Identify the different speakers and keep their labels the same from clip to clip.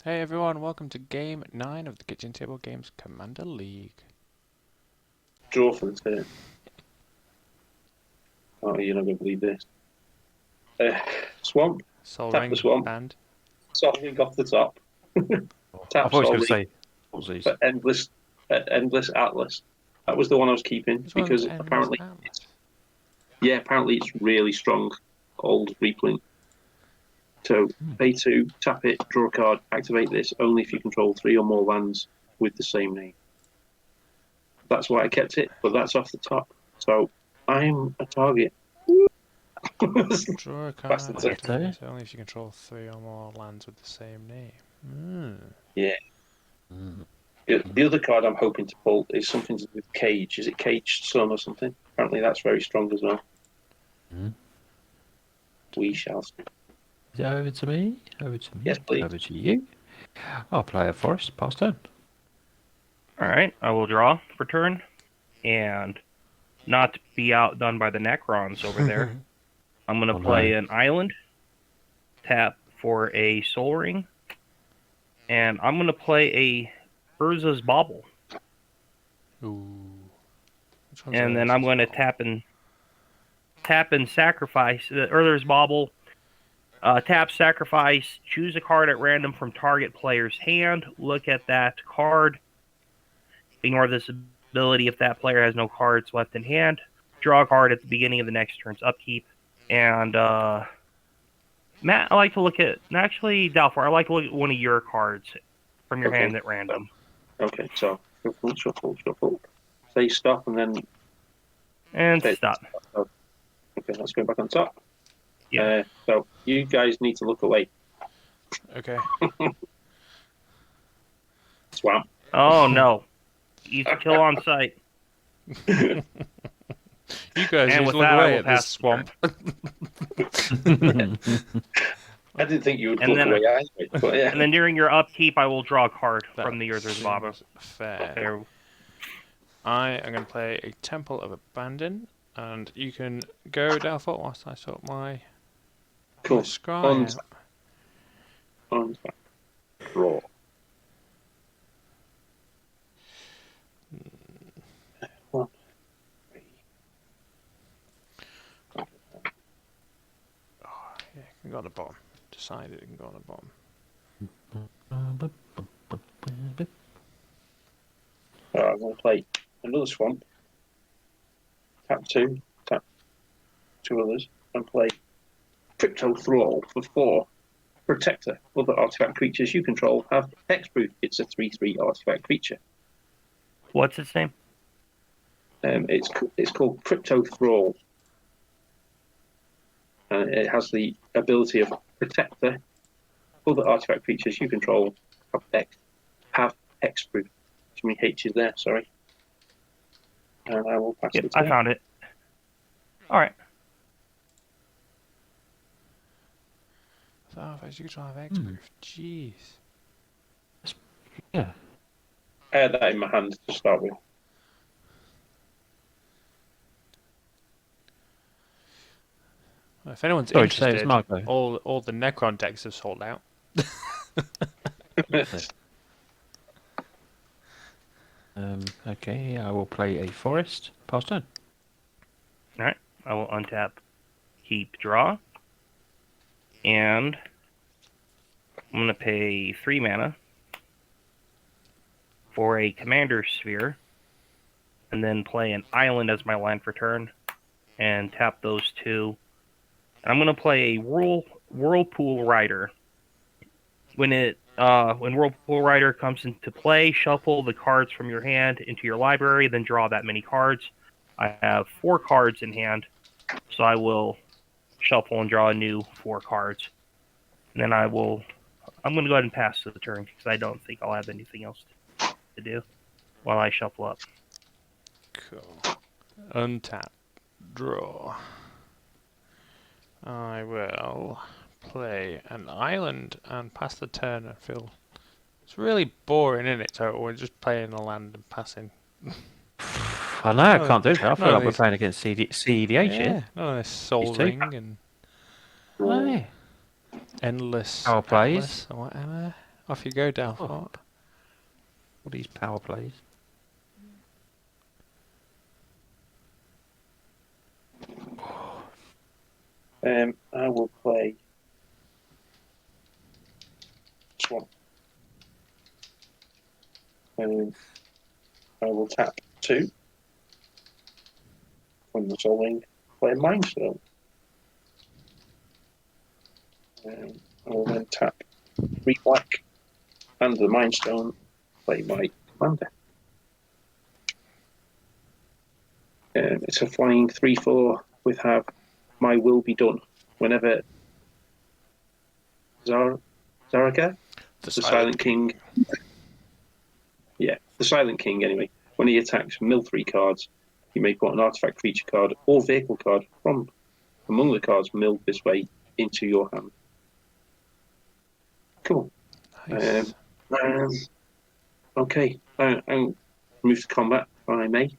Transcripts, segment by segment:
Speaker 1: Hey everyone, welcome to Game 9 of the Kitchen Table Games Commander League.
Speaker 2: Draw for the turn. Oh, you're not going to believe this. Swamp.
Speaker 1: Sol
Speaker 2: Tap the
Speaker 1: Ring
Speaker 2: swamp.
Speaker 1: band.
Speaker 2: Solving off the top.
Speaker 3: I
Speaker 2: Tap
Speaker 3: thought I was going to
Speaker 2: solving
Speaker 3: say Aussies.
Speaker 2: for endless Atlas. That was the one I was keeping
Speaker 1: This one's
Speaker 2: because
Speaker 1: Endless
Speaker 2: apparently,
Speaker 1: Atlas.
Speaker 2: apparently it's really strong. Old replink. So pay 2, tap it, draw a card, activate this only if you control 3 or more lands with the same name. That's why I kept it, but that's off the top. So I'm a target.
Speaker 1: Draw a card,
Speaker 2: Faster turn.
Speaker 1: activate it only if you control 3 or more lands with the same name.
Speaker 2: Yeah.
Speaker 3: Mm.
Speaker 2: The other card I'm hoping to pull is something to do with Cage. Is it Caged Sun or something? Apparently that's very strong as well.
Speaker 3: Mm.
Speaker 2: We shall see.
Speaker 3: Is it over to me? Over to me?
Speaker 2: Yes, please.
Speaker 3: Over to you. I'll play a forest. Pass turn.
Speaker 4: Alright, I will draw for turn. And not be outdone by the Necrons over there. I'm going to play an island. Tap for a Soul Ring. And I'm going to play a Urza's Bauble.
Speaker 1: Ooh.
Speaker 4: And then I'm going to tap and sacrifice Urza's Bauble. Tap, sacrifice, choose a card at random from target player's hand. Look at that card. Ignore this ability if that player has no cards left in hand. Draw a card at the beginning of the next turn's upkeep. And, Matt, I like to look at... Actually, Dalfor, I like to look at one of your cards from your hand at random.
Speaker 2: Okay, so shuffle. Say stop and then...
Speaker 4: And stop.
Speaker 2: Okay, let's go back on top.
Speaker 4: Yeah.
Speaker 2: So you guys need to look away.
Speaker 1: Okay.
Speaker 2: Swamp.
Speaker 4: Oh, no. Easy kill on sight.
Speaker 1: You guys
Speaker 4: And
Speaker 1: need
Speaker 4: with
Speaker 1: to look
Speaker 4: that, I
Speaker 1: away
Speaker 4: will
Speaker 1: at this
Speaker 4: pass
Speaker 1: swamp.
Speaker 2: I didn't think you would
Speaker 4: And
Speaker 2: look
Speaker 4: then-
Speaker 2: away anyway, but yeah.
Speaker 4: And then during your upkeep, I will draw a card from the
Speaker 1: That
Speaker 4: Urza's Bauble.
Speaker 1: seems fair.
Speaker 4: There.
Speaker 1: I am going to play a Temple of Abandon, and you can go Dalfort whilst I sort my
Speaker 2: Cool.
Speaker 1: scry
Speaker 2: On
Speaker 1: out.
Speaker 2: On tap. Draw. One, three.
Speaker 1: Yeah, it can go on the bottom. Decided it can go on the bottom.
Speaker 2: I'm going to play another swamp. Tap 2. Tap 2 others. And play Crypto Thrall for 4. Protector. Other artifact creatures you control have hexproof. It's a 3/3 artifact creature.
Speaker 4: What's its name?
Speaker 2: It's called Crypto Thrall. It has the ability of Protector. Other artifact creatures you control have hexproof. Too many H's there, sorry. And I will pass
Speaker 4: Yep,
Speaker 2: it.
Speaker 4: I found it. Alright.
Speaker 1: So, if you try Hexproof, jeez.
Speaker 3: Yeah.
Speaker 2: I had that in my hand to start with.
Speaker 1: Well, if anyone's
Speaker 3: Sorry to say
Speaker 1: interested,
Speaker 3: it's Marco.
Speaker 1: all the Necron decks have sold out.
Speaker 3: Okay, I will play a forest. Pass turn.
Speaker 4: Alright. I will untap, keep, draw. And I'm going to pay 3 mana for a Commander Sphere. And then play an island as my land for turn. And tap those 2. And I'm going to play a Whirlpool Rider. When Whirlpool Rider comes into play, shuffle the cards from your hand into your library, then draw that many cards. I have 4 cards in hand, so I will shuffle and draw a new 4 cards. And then I'm going to go ahead and pass to the turn, because I don't think I'll have anything else to do while I shuffle up.
Speaker 1: Cool. Untap. Draw. I will play an island and pass the turn. I feel it's really boring, isn't it? So we're just playing a land and passing.
Speaker 3: I know, I can't do that. I feel
Speaker 1: no,
Speaker 3: like we're playing against CEDH here.
Speaker 1: None of this Soul
Speaker 3: These two.
Speaker 1: Ring and
Speaker 3: Aye.
Speaker 1: endless
Speaker 3: Power plays.
Speaker 1: Atlas or whatever. Off you go, Delphi.
Speaker 3: All these power plays.
Speaker 2: I will play Swamp. I will tap 2. From the solving, play Mindstone. I will then tap 3 black and the Mindstone, play my commander. It's a flying 3/4 with have my will be done. Whenever Szarekh, the Silent King. Yeah, the Silent King anyway. When he attacks, mill 3 cards. You may put an artifact, creature card, or vehicle card from among the cards milled this way into your hand. Cool.
Speaker 1: Nice.
Speaker 2: Okay, I'll move to combat if I may.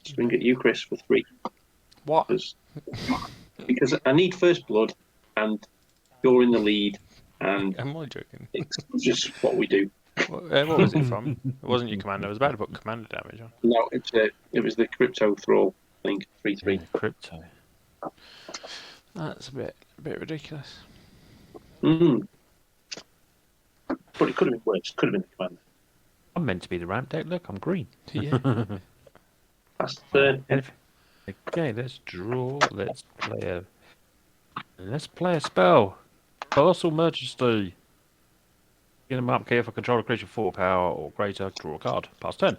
Speaker 2: Swing at you, Chris, for 3.
Speaker 1: What?
Speaker 2: Because I need first blood, and you're in the lead, and
Speaker 1: I'm only joking.
Speaker 2: it's just what we do.
Speaker 1: What was it from? It wasn't your commander. I was about to put commander damage on.
Speaker 2: No, it was the Crypto Thrall thing, 3/3.
Speaker 3: Yeah, crypto.
Speaker 1: That's a bit ridiculous.
Speaker 2: But it could have been worse. Could have been the commander.
Speaker 3: I'm meant to be the ramp deck. Look, I'm green.
Speaker 1: Yeah.
Speaker 2: That's the
Speaker 3: Okay, let's draw. Let's play a spell. Colossal Majesty. Get them up here for control a creature 4 power or greater. Draw a card. Pass turn.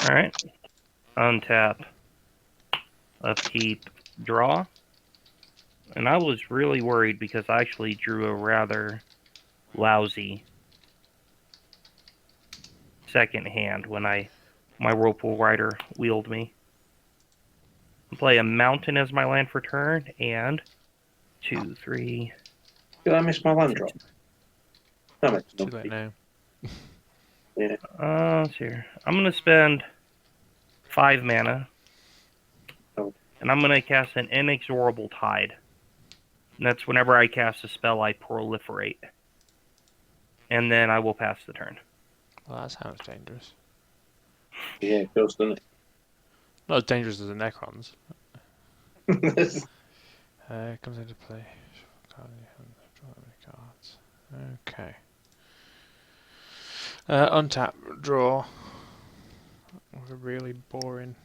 Speaker 4: Alright. Untap. Upkeep. Draw. And I was really worried because I actually drew a rather lousy second hand when my Whirlpool Rider wheeled me. Play a mountain as my land for turn, and 2, 3.
Speaker 2: Did I miss my land drop? No, it's
Speaker 1: Too
Speaker 2: not.
Speaker 1: late now.
Speaker 2: Yeah.
Speaker 4: Let's see here. I'm gonna spend 5 mana.
Speaker 2: Oh.
Speaker 4: And I'm gonna cast an Inexorable Tide. And that's whenever I cast a spell, I proliferate. And then I will pass the turn.
Speaker 1: Well, that sounds dangerous.
Speaker 2: Yeah, it does, doesn't
Speaker 1: Not as dangerous as the Necrons.
Speaker 2: it?
Speaker 1: Comes into play. Draw many cards. Okay. Untap, draw. Really boring.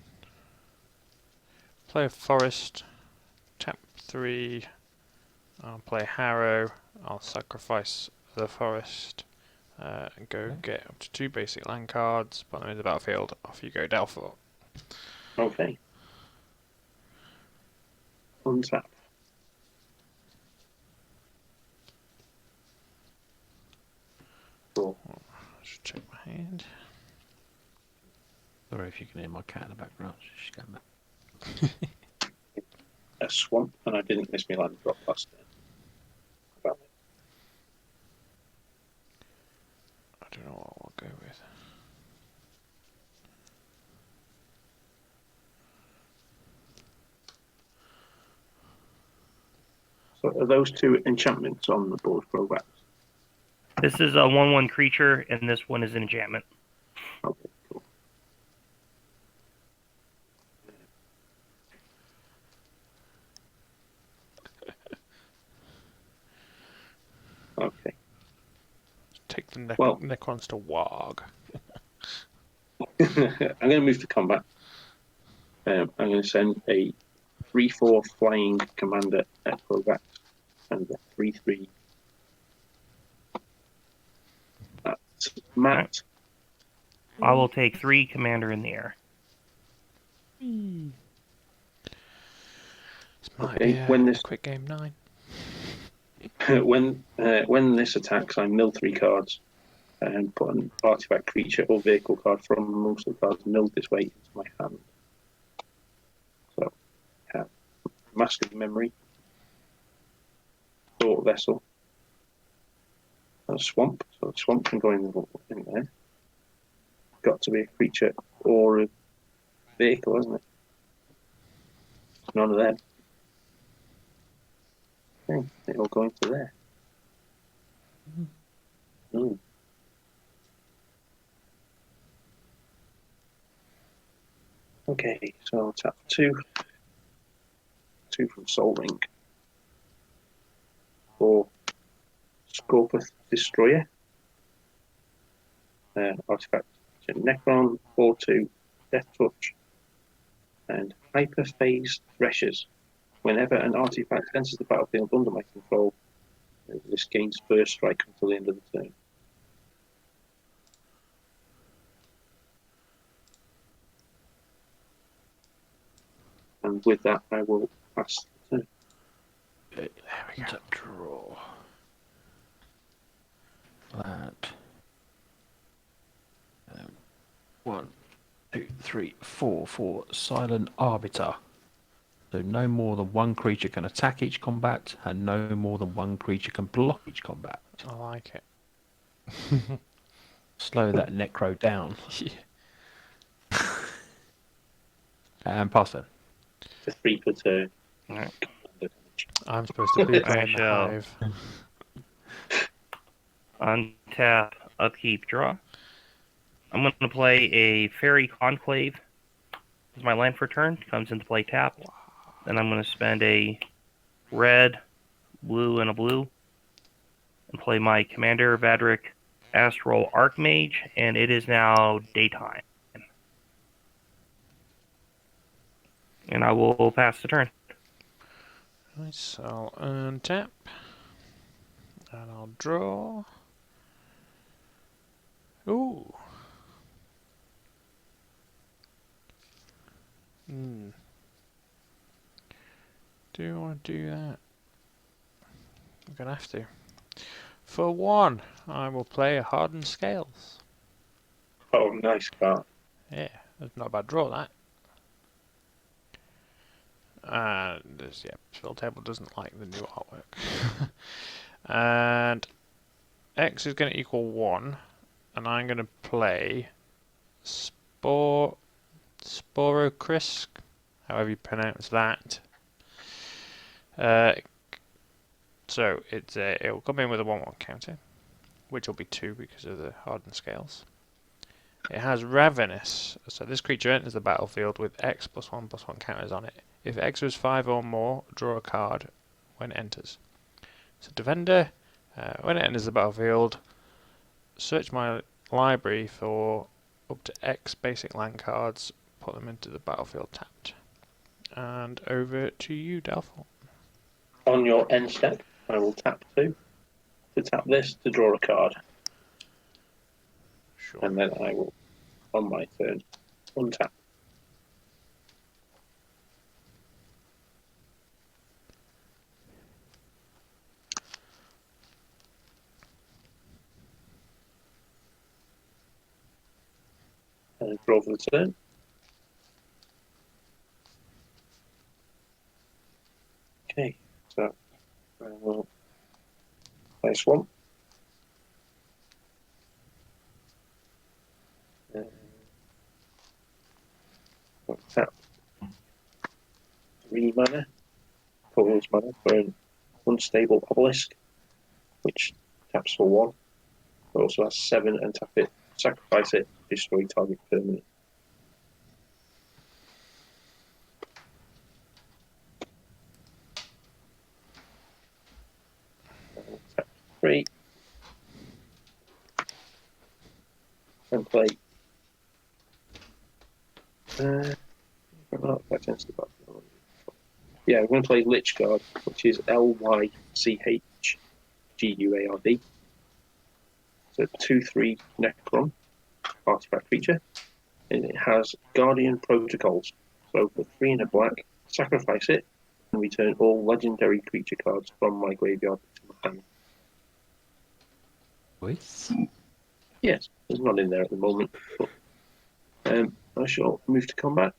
Speaker 1: Play a forest. Tap 3. I'll play Harrow. I'll sacrifice the forest. And go get up to 2 basic land cards. Put them in the battlefield. Off you go, Delphor.
Speaker 2: Okay. Untap. Cool.
Speaker 1: I should check my hand.
Speaker 3: Sorry if you can hear my cat in the background. She's going back.
Speaker 2: A swamp, and I didn't miss my land drop last turn. Well,
Speaker 1: I don't know what I'll go with.
Speaker 2: so are those 2 enchantments on the board programs?
Speaker 4: This is a 1/1 creature, and this one is an enchantment.
Speaker 2: Okay, cool. Okay.
Speaker 1: Take the
Speaker 2: Well-
Speaker 1: Necrons to Warg.
Speaker 2: I'm going to move to combat. I'm going to send a 3/4 flying commander at Provax and a 3/3 at Matt.
Speaker 4: I will take 3 commander in the air.
Speaker 1: This might
Speaker 2: Okay,
Speaker 1: be a
Speaker 2: when this-
Speaker 1: quick game 9.
Speaker 2: When this attacks, I mill 3 cards and put an artifact, creature, or vehicle card from most of the cards milled this way into my hand. So, I have Mask of Memory, Thought Vessel, a Swamp. So, a Swamp can go in there. Got to be a creature or a vehicle, isn't it? None of them. Okay, it'll go into there. Ooh. Okay, so I'll tap 2. 2 from Soul Ring. For Scorpus Destroyer. Artifact Necron, 4/2, Death Touch, and Hyperphase Threshers. Whenever an artifact enters the battlefield under my control, this gains first strike until the end of the turn. And with that, I will pass the turn.
Speaker 3: Okay, there we go. Draw. That. 1, 2, 3, 4 for Silent Arbiter. So no more than one creature can attack each combat, and no more than one creature can block each combat.
Speaker 1: I like it.
Speaker 3: Slow that Necro down.
Speaker 1: Yeah.
Speaker 3: And pass then.
Speaker 2: For 3 per turn.
Speaker 4: Alright.
Speaker 1: I'm supposed to be
Speaker 4: I
Speaker 1: playing the
Speaker 4: shall.
Speaker 1: Hive.
Speaker 4: Untap, upkeep, draw. I'm going to play a Fairy Conclave as my land for turn. Comes into play tapped. Then I'm going to spend a red, blue, and a blue. And play my Commander, Vadrik, Astral Archmage. And it is now daytime. And I will pass the turn.
Speaker 1: Nice, so I'll untap. And I'll draw. Ooh. Do I want to do that? I'm going to have to. For 1, I will play a Hardened Scales.
Speaker 2: Oh, nice card.
Speaker 1: Yeah, that's not a bad draw, that. And this, yeah, Spelltable doesn't like the new artwork. And X is going to equal 1, and I'm going to play Sporokrisk, however you pronounce that. So it will come in with a 1/1 counter, which will be 2 because of the Hardened Scales. It has Ravenous, so this creature enters the battlefield with X +1/+1 counters on it. If X was 5 or more, draw a card when it enters. So Defender, when it enters the battlefield, search my library for up to X basic land cards, put them into the battlefield tapped. And over to you, Delphine.
Speaker 2: On your end step, I will tap 2 to tap this to draw a card.
Speaker 1: Sure.
Speaker 2: And then I will, on my turn, untap. And draw for the turn. Okay, so I will play Swamp. Tap 3 mana, pause mana for an Unstable Obelisk, which taps for 1. It also has 7 and tap it, sacrifice it, destroy target permanent. Tap 3 and play. Yeah, we're going to play Lich Guard, which is Lychguard. So 2/3 Necron, artifact creature, and it has Guardian Protocols. So for 3 and a black, sacrifice it, and return all legendary creature cards from my graveyard to my hand.
Speaker 3: With?
Speaker 2: Yes, there's none in there at the moment. But, I shall move to combat.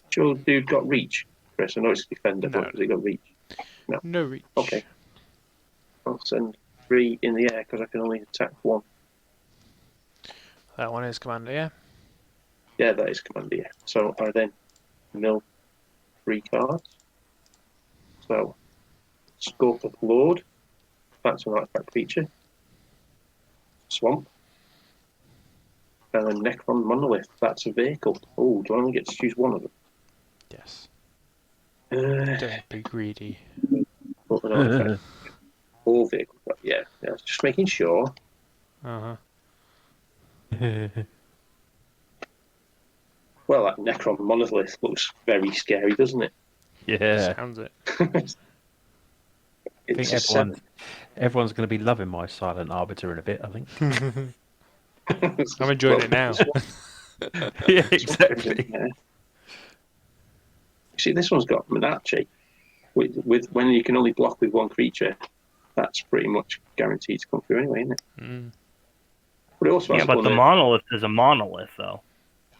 Speaker 2: Sure, dude got reach, Chris. I know it's defender,
Speaker 1: No.
Speaker 2: but has it got reach?
Speaker 1: No reach.
Speaker 2: Okay. I'll send 3 in the air because I can only attack 1.
Speaker 1: That one is Commander, yeah?
Speaker 2: Yeah, that is Commander, yeah. So I then mill 3 cards. So, Scorpus Lord, That's an artifact feature. Swamp. And then Necron Monolith. That's a vehicle. Oh, do I only get to choose one of them?
Speaker 1: Yes.
Speaker 2: Uh,
Speaker 1: Don't be greedy.
Speaker 2: what an artifact. Or vehicle. Yeah, just making sure.
Speaker 1: Uh-huh.
Speaker 2: Well, that Necron Monolith looks very scary, doesn't it?
Speaker 3: Yeah.
Speaker 1: Sounds it.
Speaker 3: I think
Speaker 2: It's a 7.
Speaker 3: everyone's going to be loving my Silent Arbiter in a bit, I think.
Speaker 1: I'm enjoying it now.
Speaker 3: Yeah, exactly.
Speaker 2: Yeah. See, this one's got Minache. With when you can only block with one creature, that's pretty much guaranteed to come through anyway, isn't it?
Speaker 1: Mm.
Speaker 2: But it also has
Speaker 4: but the monolith is a monolith, though.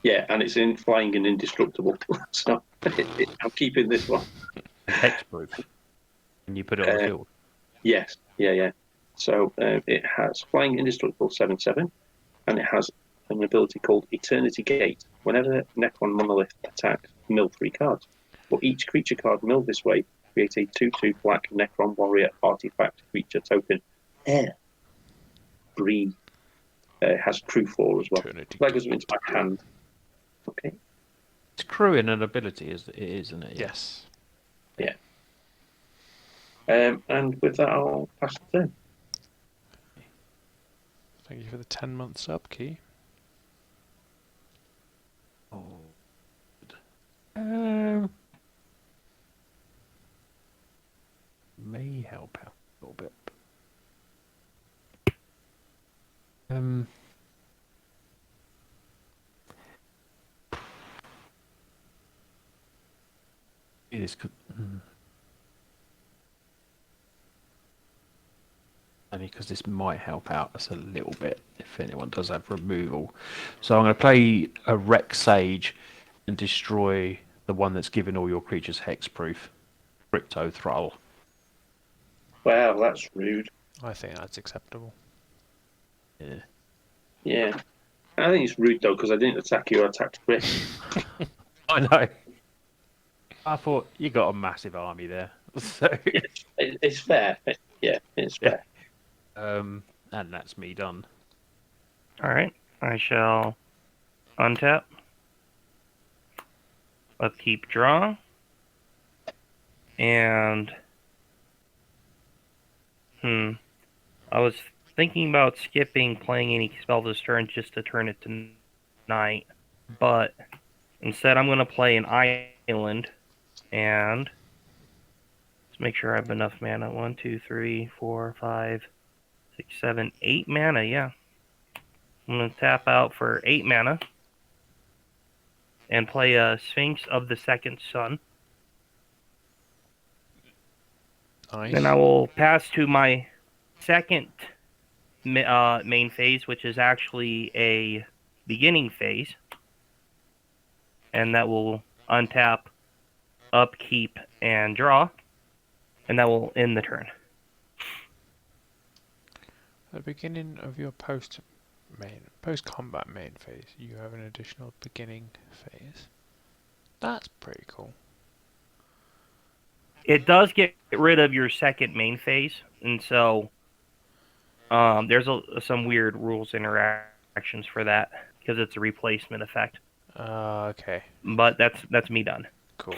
Speaker 2: Yeah, and it's in flying and indestructible. So I'm keeping this one.
Speaker 3: Hexproof. And you put it on the field.
Speaker 2: Yes, yeah. So it has flying indestructible 7/7, and it has an ability called Eternity Gate. Whenever Necron Monolith attacks, mill 3 cards. For each creature card milled this way, create a 2/2 black Necron Warrior artifact creature token. Breed. It has crew 4 as well.
Speaker 1: Eternity
Speaker 2: That goes into my hand. Okay.
Speaker 3: It's crewing an ability, isn't it?
Speaker 1: Yes.
Speaker 2: Yeah. And with that, I'll pass the turn.
Speaker 1: Thank you for the 10-month sub, Key.
Speaker 3: Oh. May help out a little bit. This could. Only because this might help out us a little bit if anyone does have removal. So I'm going to play a Wreck Sage and destroy the one that's given all your creatures hexproof. Crypto Thrall.
Speaker 2: Wow, that's rude.
Speaker 1: I think that's acceptable.
Speaker 3: Yeah.
Speaker 2: Yeah. I think it's rude, though, because I didn't attack you, I attacked Chris.
Speaker 3: I know. I thought you got a massive army there. So
Speaker 2: It's fair. Yeah, it's fair.
Speaker 3: and that's me done.
Speaker 4: Alright, I shall untap. Upkeep draw. And I was thinking about skipping playing any spell this turn just to turn it to night. But instead I'm gonna play an island and let's make sure I have enough mana. 1, 2, 3, 4, 5, 6, 7, 8 mana, yeah. I'm gonna tap out for 8 mana and play a Sphinx of the Second Sun.
Speaker 1: Nice.
Speaker 4: Then I will pass to my second main phase, which is actually a beginning phase. And that will untap, upkeep, and draw. And that will end the turn.
Speaker 1: At the beginning of your post-combat main phase, you have an additional beginning phase. That's pretty cool.
Speaker 4: It does get rid of your second main phase, and so there's some weird rules interactions for that because it's a replacement effect.
Speaker 1: Okay.
Speaker 4: But that's me done.
Speaker 1: Cool.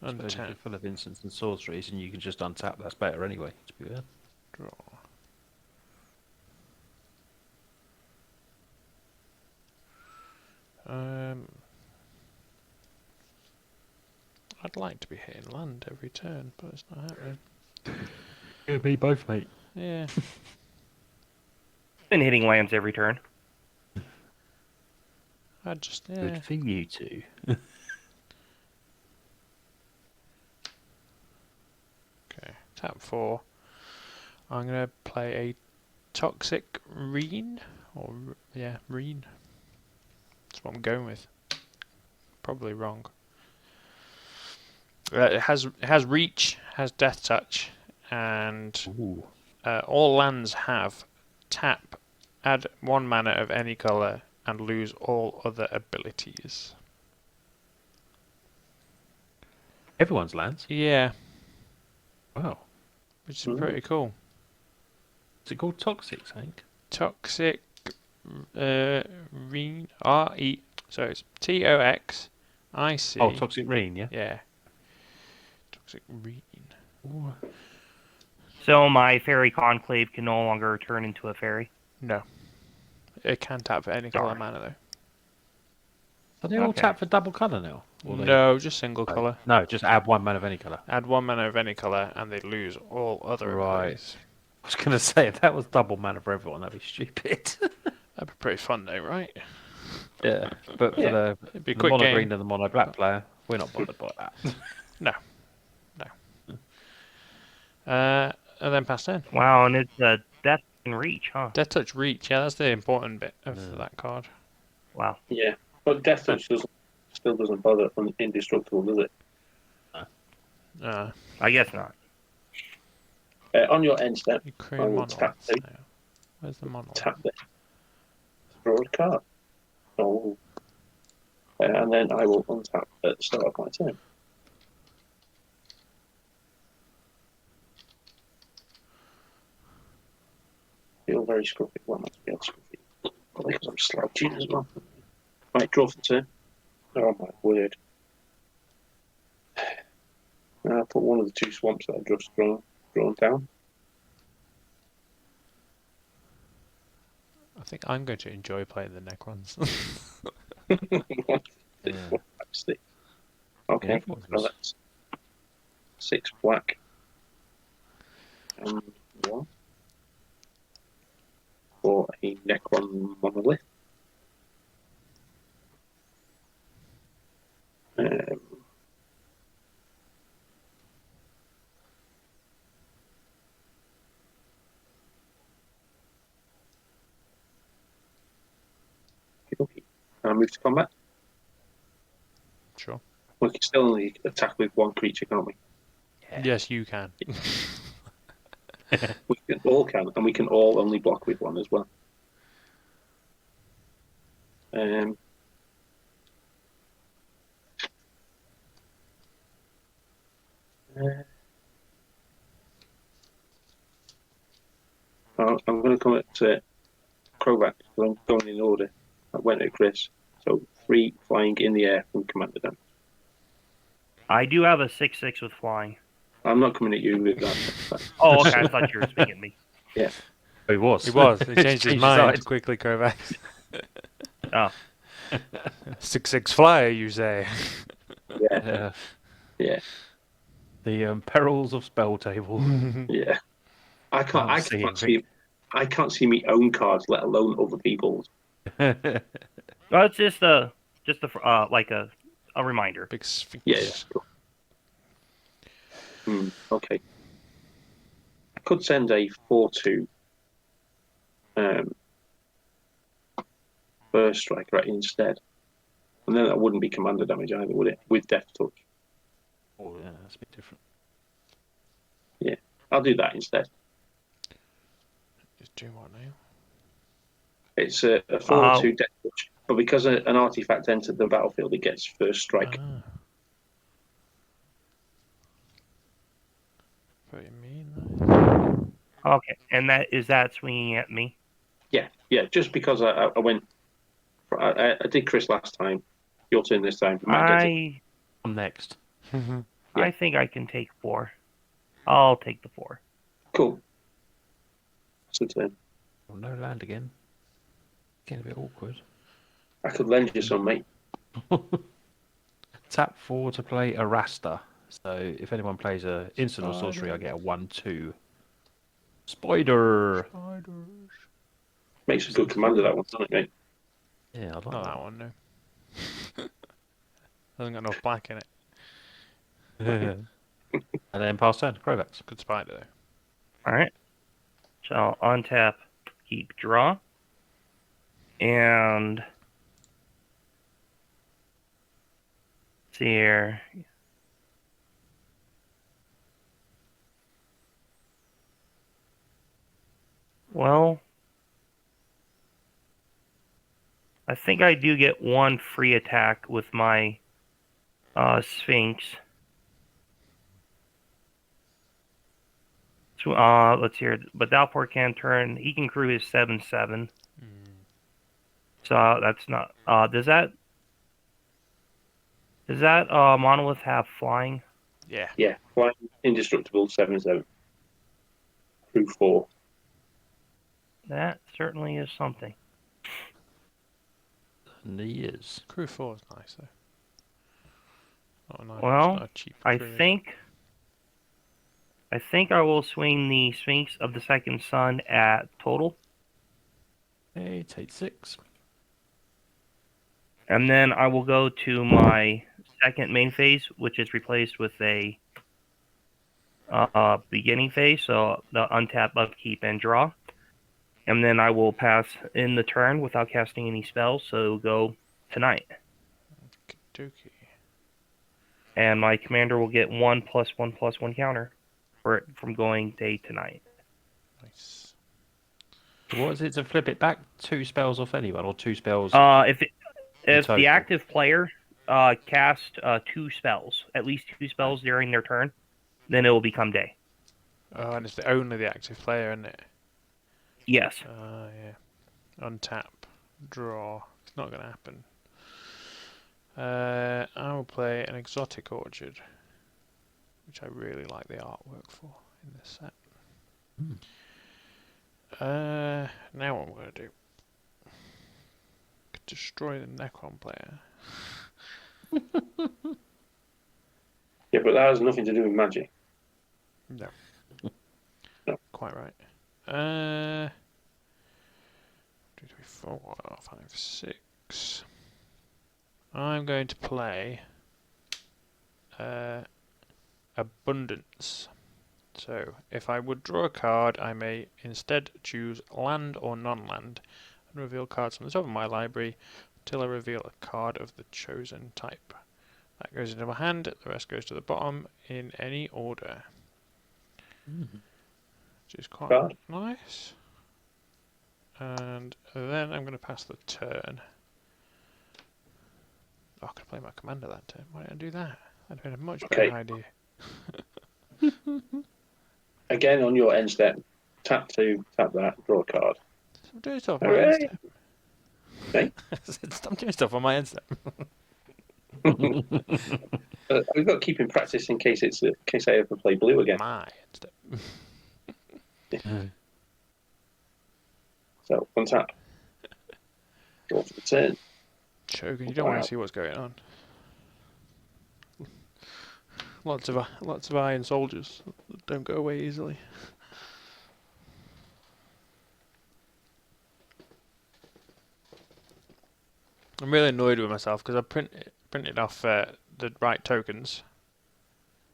Speaker 3: If you're full of instants and sorceries and you can just untap, that's better anyway, to be fair.
Speaker 1: Draw. I'd like to be hitting land every turn, but it's not happening.
Speaker 3: Yeah, me both, mate.
Speaker 1: Yeah.
Speaker 4: Been hitting lands every turn.
Speaker 1: I just, yeah.
Speaker 3: Good for you two.
Speaker 1: Okay, tap 4. I'm going to play a Toxic Reen. Reen. That's what I'm going with. Probably wrong. It has reach, has death touch, and all lands have tap, add 1 mana of any color, and lose all other abilities.
Speaker 3: Everyone's lands?
Speaker 1: Yeah.
Speaker 3: Wow.
Speaker 1: which is pretty cool.
Speaker 3: Is it called Toxic, I think?
Speaker 1: Toxic Reen RE. So it's TOXIC.
Speaker 3: Oh, Toxic Reen, yeah.
Speaker 1: Yeah. Toxic Reen.
Speaker 3: Ooh.
Speaker 4: So my fairy conclave can no longer turn into a fairy.
Speaker 1: No. It can tap for any colour
Speaker 4: Darn.
Speaker 1: mana though.
Speaker 3: Are they all
Speaker 4: Okay.
Speaker 3: tapped for double colour now? Or they-
Speaker 1: No, just single colour.
Speaker 3: No, just add 1 mana of any colour.
Speaker 1: Add 1 mana of any colour and they lose all other
Speaker 3: Right.
Speaker 1: abilities.
Speaker 3: I was going to say, if that was double mana for everyone, that'd be stupid.
Speaker 1: That'd be pretty fun though, right?
Speaker 3: Yeah, but for
Speaker 1: It'd
Speaker 3: the
Speaker 1: be a
Speaker 3: the
Speaker 1: quick
Speaker 3: mono
Speaker 1: game.
Speaker 3: green and the mono black player, we're not bothered by that.
Speaker 1: And then pass turn.
Speaker 4: Wow, and it's death and reach, huh?
Speaker 1: Death Touch Reach, yeah, that's the important bit of
Speaker 3: Yeah.
Speaker 1: that card.
Speaker 4: Wow.
Speaker 2: Yeah, but Death Touch still doesn't bother on Indestructible, does it?
Speaker 4: I guess not.
Speaker 2: On your end step,
Speaker 1: You create
Speaker 2: I will
Speaker 1: monoliths
Speaker 2: tap it.
Speaker 1: now. Where's the monolith?
Speaker 2: tap this. Draw a card. Oh. And then I will untap at the start of my turn. Feel very scruffy. Well, not feel scruffy. Probably because I'm slouching as well. Right, draw for turn. Oh my word. Now I'll put one of the 2 swamps that I've just drawn down.
Speaker 1: I think I'm going to enjoy playing the Necrons.
Speaker 3: Yeah.
Speaker 2: Six. Okay,
Speaker 3: Yeah,
Speaker 2: so that's 6 black and 1 for a Necron monolith. Okay. I'll move to combat.
Speaker 1: Sure.
Speaker 2: We can still only attack with 1 creature, can't we?
Speaker 1: Yes, you can.
Speaker 2: We can, and we can all only block with 1 as well. I'm going to come at Krovac, because I'm going in order. I went at Chris. So 3 flying in the air from Commander Dan.
Speaker 4: I do have a 6/6 with flying.
Speaker 2: I'm not coming at you with that.
Speaker 4: Oh, okay. I thought you were speaking to me.
Speaker 2: Yeah.
Speaker 3: He was.
Speaker 1: He was. He changed his mind
Speaker 3: side.
Speaker 1: quickly, Kovac.
Speaker 4: Oh,
Speaker 1: 6/6 flyer, you say?
Speaker 2: Yeah. Yeah.
Speaker 3: The perils of Spelltable.
Speaker 2: Yeah. I can't see my own cards, let alone other people's.
Speaker 4: well, it's just like a reminder.
Speaker 1: Big sphinx.
Speaker 2: Yeah. Cool. Okay. I could send a 4/2 first striker instead, and then that wouldn't be commander damage either, would it? With Death Touch.
Speaker 3: Oh, yeah, that's a bit different.
Speaker 2: Yeah, I'll do that instead.
Speaker 1: Just do what now?
Speaker 2: It's a 4/2 Death Touch, but because an artifact entered the battlefield, it gets first strike.
Speaker 1: What do you mean?
Speaker 4: Okay, and that swinging at me?
Speaker 2: Yeah. Just because I went, I did Chris last time. Your turn this time. Matt gets it.
Speaker 3: I'm next.
Speaker 4: I think I can take 4. I'll take the 4.
Speaker 2: Cool. It's a turn.
Speaker 3: Oh, no land again. Getting a bit awkward.
Speaker 2: I could lend you some, mate.
Speaker 3: Tap 4 to play a Rasta. So if anyone plays a instant or sorcery, I get a 1/2. Spider.
Speaker 1: Spiders.
Speaker 2: Makes a good commander, that one, doesn't it, mate?
Speaker 3: Yeah, I like
Speaker 1: Not that one, no. Hasn't got enough black in it.
Speaker 3: And then pass turn. Krovac.
Speaker 1: Good spider, though.
Speaker 4: All right. So I'll untap, keep draw, and see here. Well, I think I do get 1 free attack with my Sphinx. So, let's hear. But Dalport can turn. He can crew his 7/7. So that's not. Does that monolith have flying?
Speaker 1: Yeah.
Speaker 2: Yeah, flying indestructible 7/7. Crew 4.
Speaker 4: That certainly is something.
Speaker 3: And he is.
Speaker 1: Crew 4 is nice though. Not nice,
Speaker 4: Well,
Speaker 1: not a cheap
Speaker 4: I
Speaker 1: crew.
Speaker 4: think I will swing the Sphinx of the Second Sun at total,
Speaker 3: Hey, take 6.
Speaker 4: and then I will go to my second main phase, which is replaced with a beginning phase, so the untap, upkeep, and draw. And then I will pass in the turn without casting any spells, so go tonight.
Speaker 1: Dookie.
Speaker 4: And my commander will get 1+1/+1 counter for it from going day to night.
Speaker 1: Nice.
Speaker 3: What is it to flip it back? 2 spells off anyone, or 2 spells?
Speaker 4: If
Speaker 3: total.
Speaker 4: the active player cast 2 spells, at least 2 spells during their turn, then it will become day.
Speaker 1: Oh, and it's only the active player, isn't it?
Speaker 4: Yes.
Speaker 1: Yeah. Untap. Draw. It's not going to happen. I will play an Exotic Orchard, which I really like the artwork for in this set. Now what I'm going to do. Destroy the Necron player.
Speaker 2: Yeah, but that has nothing to do with magic.
Speaker 1: No.
Speaker 2: No.
Speaker 1: Quite right. 2, 3, 4, 5, 6. I'm going to play Abundance. So, if I would draw a card, I may instead choose land or non-land and reveal cards from the top of my library until I reveal a card of the chosen type. That goes into my hand, the rest goes to the bottom in any order. Which is quite nice. And then I'm going to pass the turn. Oh, I could play my commander that turn. Why didn't I do that? That'd been a much better idea.
Speaker 2: Again, on your end step, tap 2, tap that, draw a card.
Speaker 1: I'm doing stuff on my end step.
Speaker 2: Okay.
Speaker 1: Stop doing stuff on my end step.
Speaker 2: We've got to keep in practice in case I ever play blue again.
Speaker 1: My end step.
Speaker 2: So, untap. Draw for the turn.
Speaker 1: Shogun, you don't want to see what's going on. Lots of iron soldiers that don't go away easily. I'm really annoyed with myself because I printed off the right tokens,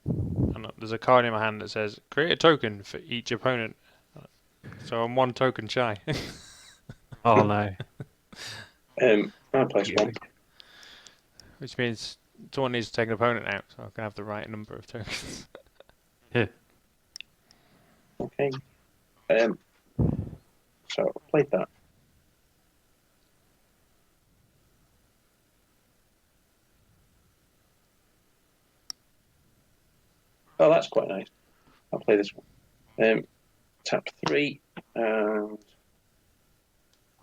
Speaker 1: and there's a card in my hand that says create a token for each opponent. So I'm 1 token shy.
Speaker 3: Oh no.
Speaker 2: I'll place 1.
Speaker 1: Which means someone needs to take an opponent out, so I can have the right number of tokens.
Speaker 3: Yeah.
Speaker 2: Okay. So I played that. Oh, that's quite nice. I'll play this one. Tap 3 and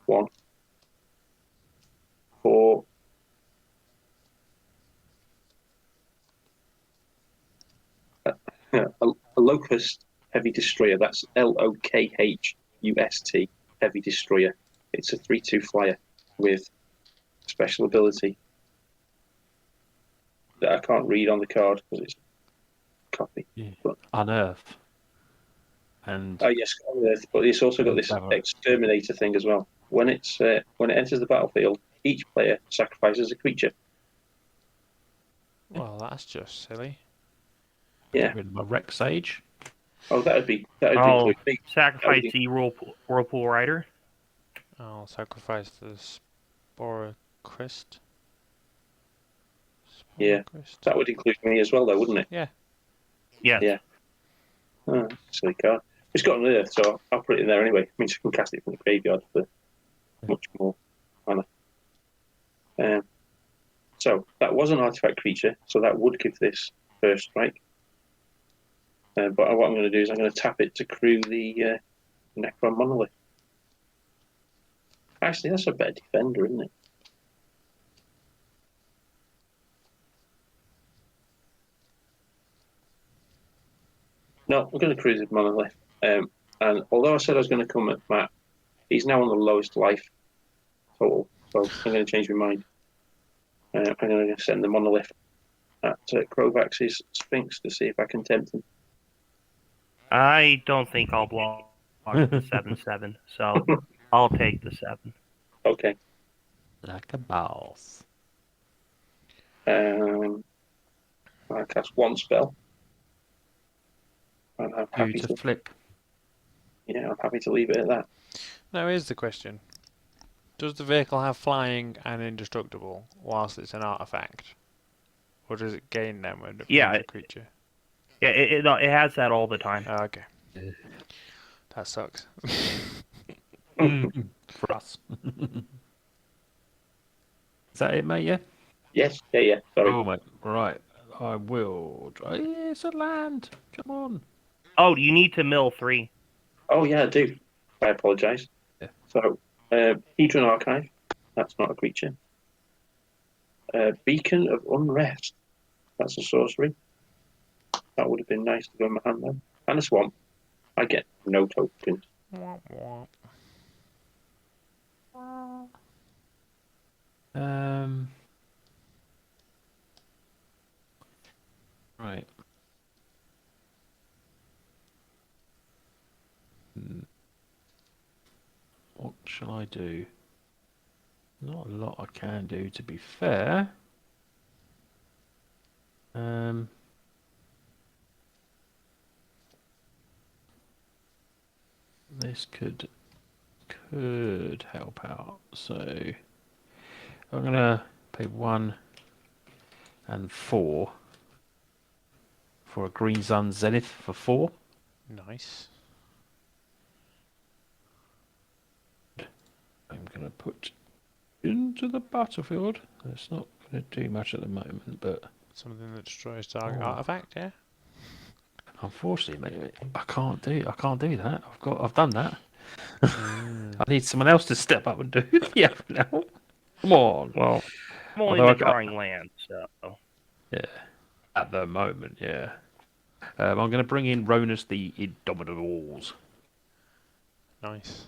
Speaker 2: 1, 4. A Locust Heavy Destroyer. That's Lokhust Heavy Destroyer. It's a 3/2 flyer with special ability that I can't read on the card because it's a copy.
Speaker 3: Yeah.
Speaker 2: But,
Speaker 3: Unearth. And
Speaker 2: yes, on Earth, but it's also got this exterminator thing as well. When it enters the battlefield, each player sacrifices a creature.
Speaker 1: Well, that's just silly.
Speaker 2: Yeah.
Speaker 3: rid of my Rex Sage.
Speaker 2: Oh, that'd be
Speaker 4: I'll
Speaker 2: big.
Speaker 4: sacrifice the Whirlpool Rider.
Speaker 1: I'll sacrifice the Sporocryst.
Speaker 2: Yeah. That would include me as well, though, wouldn't it?
Speaker 1: Yeah.
Speaker 4: Yes.
Speaker 2: Yeah. Oh, silly card. It's got an Earth, so I'll put it in there anyway. It means you can cast it from the graveyard for much more mana. So that was an artifact creature, so that would give this first strike. But what I'm going to do is I'm going to tap it to crew the Necron Monolith. Actually, that's a better defender, isn't it? No, we're going to crew the Monolith. And although I said I was going to come at Matt, he's now on the lowest life total. So I'm going to change my mind. I'm going to send the Monolith at Krovax's Sphinx to see if I can tempt him.
Speaker 4: I don't think I'll block the 7/7, so I'll take the 7.
Speaker 2: Okay.
Speaker 3: Like a boss.
Speaker 2: I cast one spell. And I'm
Speaker 3: You
Speaker 2: happy
Speaker 3: to flip.
Speaker 2: Yeah, I'm happy to leave it at that.
Speaker 1: Now here's the question. Does the vehicle have flying and indestructible whilst it's an artifact? Or does it gain them when it becomes a creature?
Speaker 4: Yeah, it has that all the time.
Speaker 1: Oh, okay. That sucks.
Speaker 3: For us. Is that it, mate? Yeah?
Speaker 2: Yes, yeah. Sorry.
Speaker 3: Oh, mate. Right. I will. It's a land. Come on.
Speaker 4: Oh, you need to mill 3.
Speaker 2: Oh, yeah, I do. I apologise.
Speaker 3: Yeah.
Speaker 2: So, Hedron Archive. That's not a creature. Beacon of Unrest. That's a sorcery. That would have been nice to go in my hand then. And a Swamp. I get no tokens.
Speaker 1: Womp womp.
Speaker 3: Right. What shall I do? Not a lot I can do, to be fair. This could help out. So I'm gonna pay 1 and 4 for a Green Sun Zenith for 4.
Speaker 1: Nice.
Speaker 3: I'm gonna put into the battlefield. It's not gonna do much at the moment, but
Speaker 1: Something that destroys target artifact, yeah?
Speaker 3: unfortunately, mate, I can't do that. I've done that. I need someone else to step up and do it. Yeah, now. Come on.
Speaker 4: Well, I'm only drawing land, so.
Speaker 3: Yeah. At the moment, yeah. I'm going to bring in Ronus the Indomitables.
Speaker 1: Nice.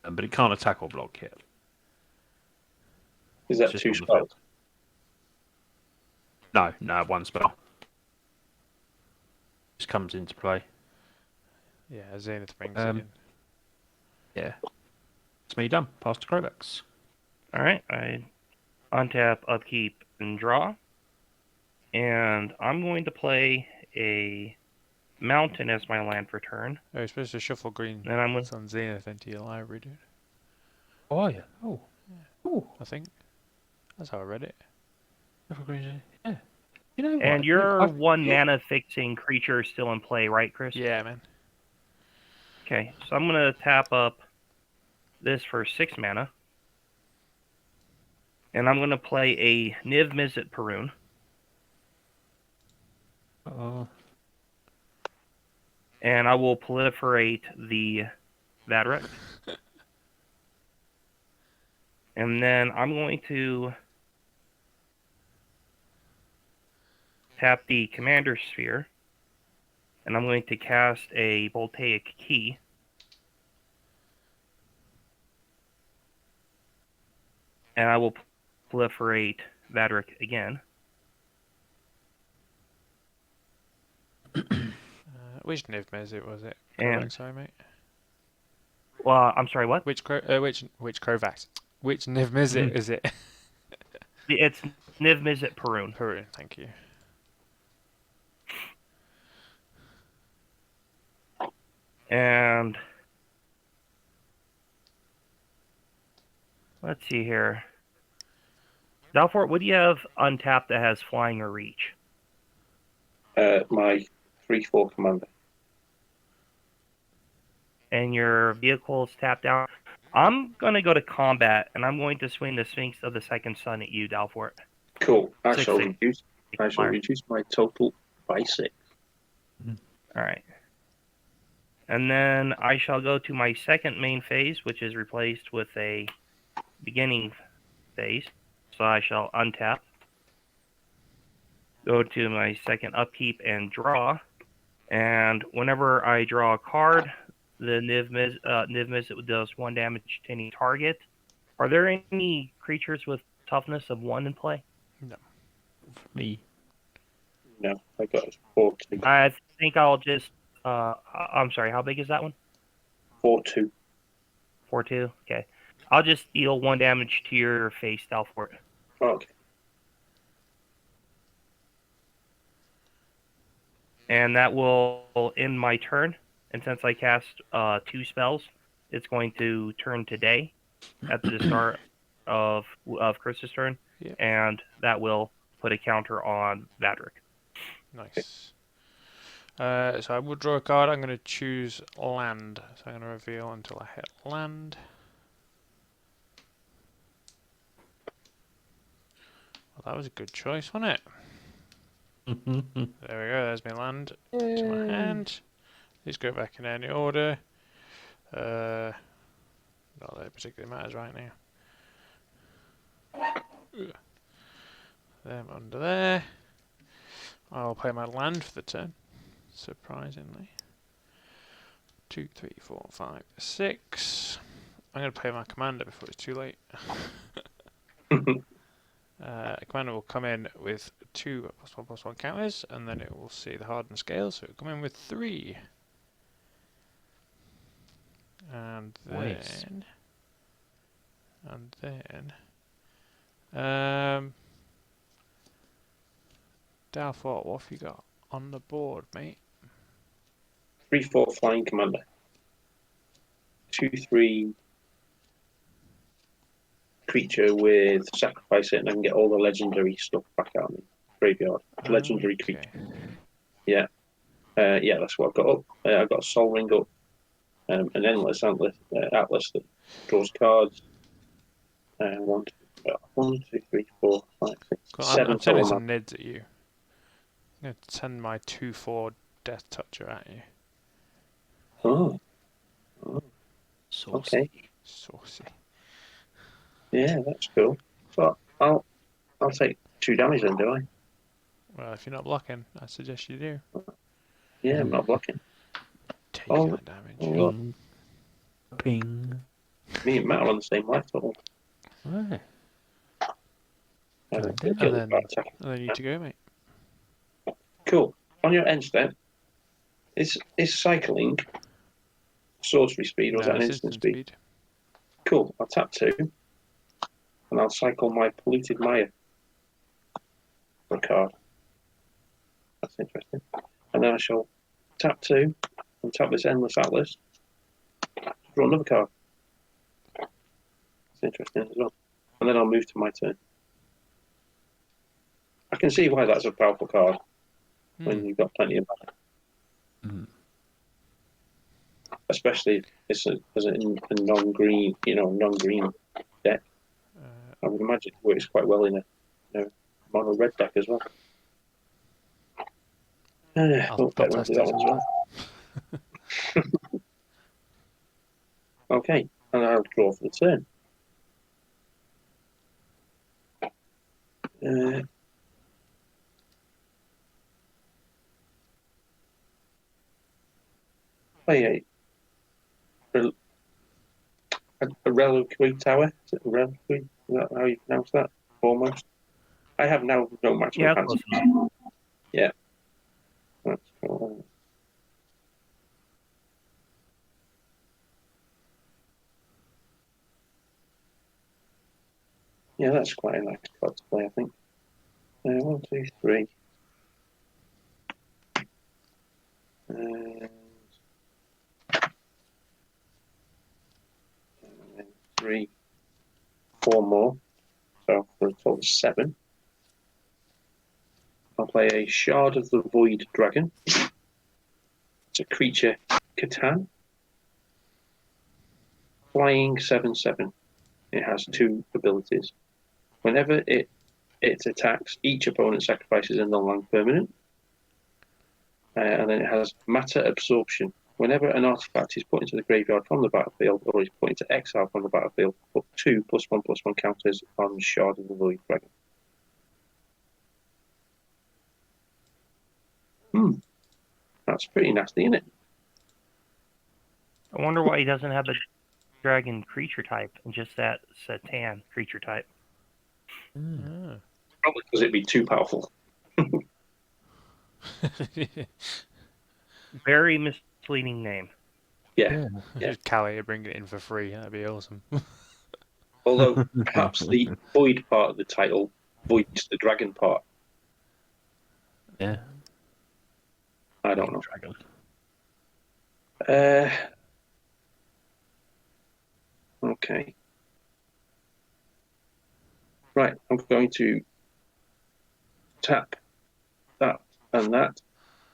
Speaker 3: But it can't attack or block yet.
Speaker 2: Is that
Speaker 3: It's just
Speaker 2: 2
Speaker 3: on the
Speaker 2: spells?
Speaker 3: No, 1 spell. Just comes into play.
Speaker 1: Yeah, Zenith brings it in.
Speaker 3: Yeah. It's me done. Pass to Krovax.
Speaker 4: Alright, I untap, upkeep, and draw. And I'm going to play a mountain as my land for turn.
Speaker 1: Oh, you're supposed to shuffle green
Speaker 4: And I'm
Speaker 1: Sun Zenith into your library, dude.
Speaker 3: Oh, are you? Oh. Oh.
Speaker 1: I think. That's how I read it.
Speaker 3: Yeah. You know what?
Speaker 4: And your 1 mana fixing creature is still in play, right, Chris?
Speaker 1: Yeah, man.
Speaker 4: Okay, so I'm going to tap up this for 6 mana. And I'm going to play a Niv Mizzet Perun. And I will proliferate the Vadrik. And then I'm going to tap the Commander Sphere. And I'm going to cast a Voltaic Key. And I will proliferate Vadrik again.
Speaker 1: Which Niv Mizzet was it?
Speaker 4: And-
Speaker 1: Krovax, sorry, mate.
Speaker 4: Well, I'm sorry, what?
Speaker 1: Which Krovax? Which Niv Mizzet is it?
Speaker 4: It's Niv Mizzet Perun.
Speaker 1: Perun, thank you.
Speaker 4: And let's see here. Dalfort, what do you have untapped that has flying or reach?
Speaker 2: My 3/4 commander.
Speaker 4: And your vehicle is tapped down. I'm going to go to combat, and I'm going to swing the Sphinx of the Second Sun at you, Dalfort.
Speaker 2: Cool. I shall
Speaker 4: 6/6.
Speaker 2: reduce my total by 6.
Speaker 4: All right. And then I shall go to my second main phase, which is replaced with a beginning phase. So I shall untap, go to my second upkeep and draw. And whenever I draw a card, the Niv Mizzet does 1 damage to any target. Are there any creatures with toughness of 1 in play?
Speaker 1: No.
Speaker 3: Me.
Speaker 2: No, I got a 4/2.
Speaker 4: I think I'll just. I'm sorry, how big is that one?
Speaker 2: 4/2.
Speaker 4: 4/2? Okay. I'll just deal 1 damage to your face, Stalfort.
Speaker 2: Okay.
Speaker 4: And that will end my turn. And since I cast 2 spells, it's going to turn today at the start of Chris's turn.
Speaker 1: Yeah.
Speaker 4: And that will put a counter on Vadrik.
Speaker 1: Nice. So I will draw a card. I'm going to choose land. So I'm going to reveal until I hit land. Well, that was a good choice, wasn't it? There we go. There's my land to my hand. These go back in any order. Not that it particularly matters right now. Them under there. I'll play my land for the turn. Surprisingly. 2, 3, 4, 5, 6. I'm going to play my commander before it's too late. Commander will come in with 2 +1/+1 counters, and then it will see the hardened scale, so it will come in with 3. And then...
Speaker 3: Nice.
Speaker 1: And then... Dalfort, what have you got on the board, mate?
Speaker 2: 3/4 flying commander. 2/3 creature with sacrifice it, and I can get all the legendary stuff back out of the graveyard. Legendary creature. Yeah. Yeah, that's what I've got up. I've got a Sol Ring up. An Endless Atlas that draws cards. 1, 2, 3, 4, 5, 6,
Speaker 1: Cool.
Speaker 2: 7
Speaker 1: I'm sending
Speaker 2: total.
Speaker 1: some nids at you. I'm going to send my 2/4 Death Toucher at you.
Speaker 2: Oh,
Speaker 3: Saucy.
Speaker 2: okay.
Speaker 1: Saucy.
Speaker 2: Yeah, that's cool. So I'll take 2 damage then, do I?
Speaker 1: Well, if you're not blocking, I suggest you do.
Speaker 2: Yeah, I'm not blocking.
Speaker 1: Take
Speaker 2: Oh,
Speaker 1: that damage.
Speaker 2: oh,
Speaker 3: Ping. Ping.
Speaker 2: Me and Matt are on the same life total.
Speaker 3: Right.
Speaker 2: I
Speaker 3: Good
Speaker 2: think
Speaker 3: then.
Speaker 2: it'll
Speaker 1: And
Speaker 2: be about attacking.
Speaker 1: then you need to go, mate.
Speaker 2: Cool. On your end step, is cycling sorcery speed or is
Speaker 1: No,
Speaker 2: that an
Speaker 1: it's
Speaker 2: instant speed?
Speaker 1: speed.
Speaker 2: Cool. I'll tap 2 and I'll cycle my Polluted Mire for a card. That's interesting. And then I shall tap 2 and tap this Endless Atlas to draw another card. That's interesting as well. And then I'll move to my turn. I can see why that's a powerful card when you've got plenty of mana.
Speaker 3: Mm.
Speaker 2: Especially if it's a non-green, non-green deck. I would imagine it works quite well in a mono red deck as well.
Speaker 1: I'll
Speaker 2: Better
Speaker 1: test
Speaker 2: do
Speaker 1: it
Speaker 2: that
Speaker 1: as
Speaker 2: one as well. Okay, and I'll draw for the turn. Play a reliquary tower. Is it a reliquary? Is that how you pronounce that? Almost. I have now no match
Speaker 4: Yeah,
Speaker 2: with hands.
Speaker 4: close enough.
Speaker 2: Yeah. That's cool. Yeah, that's quite a nice card to play, I think. 1, 2, 3. And then 3, 4 more. So for a total of 7. I'll play a Shard of the Void Dragon. It's a creature, Catan. Flying 7/7. It has 2 abilities. Whenever it attacks, each opponent sacrifices a non-land permanent. and then it has matter absorption. Whenever an artifact is put into the graveyard from the battlefield or is put into exile from the battlefield, put 2 +1/+1 counters on Shard of the Void Dragon. That's pretty nasty, isn't it?
Speaker 4: I wonder why he doesn't have the dragon creature type and just that Satan creature type.
Speaker 1: Ah.
Speaker 2: Probably because it'd be too powerful.
Speaker 4: Very misleading name.
Speaker 2: Yeah.
Speaker 1: Just Callie bring it in for free. That'd be awesome.
Speaker 2: Although perhaps the void part of the title voids the dragon part.
Speaker 3: Yeah.
Speaker 2: I don't know.
Speaker 3: Dragon.
Speaker 2: Okay. Right, I'm going to tap that and that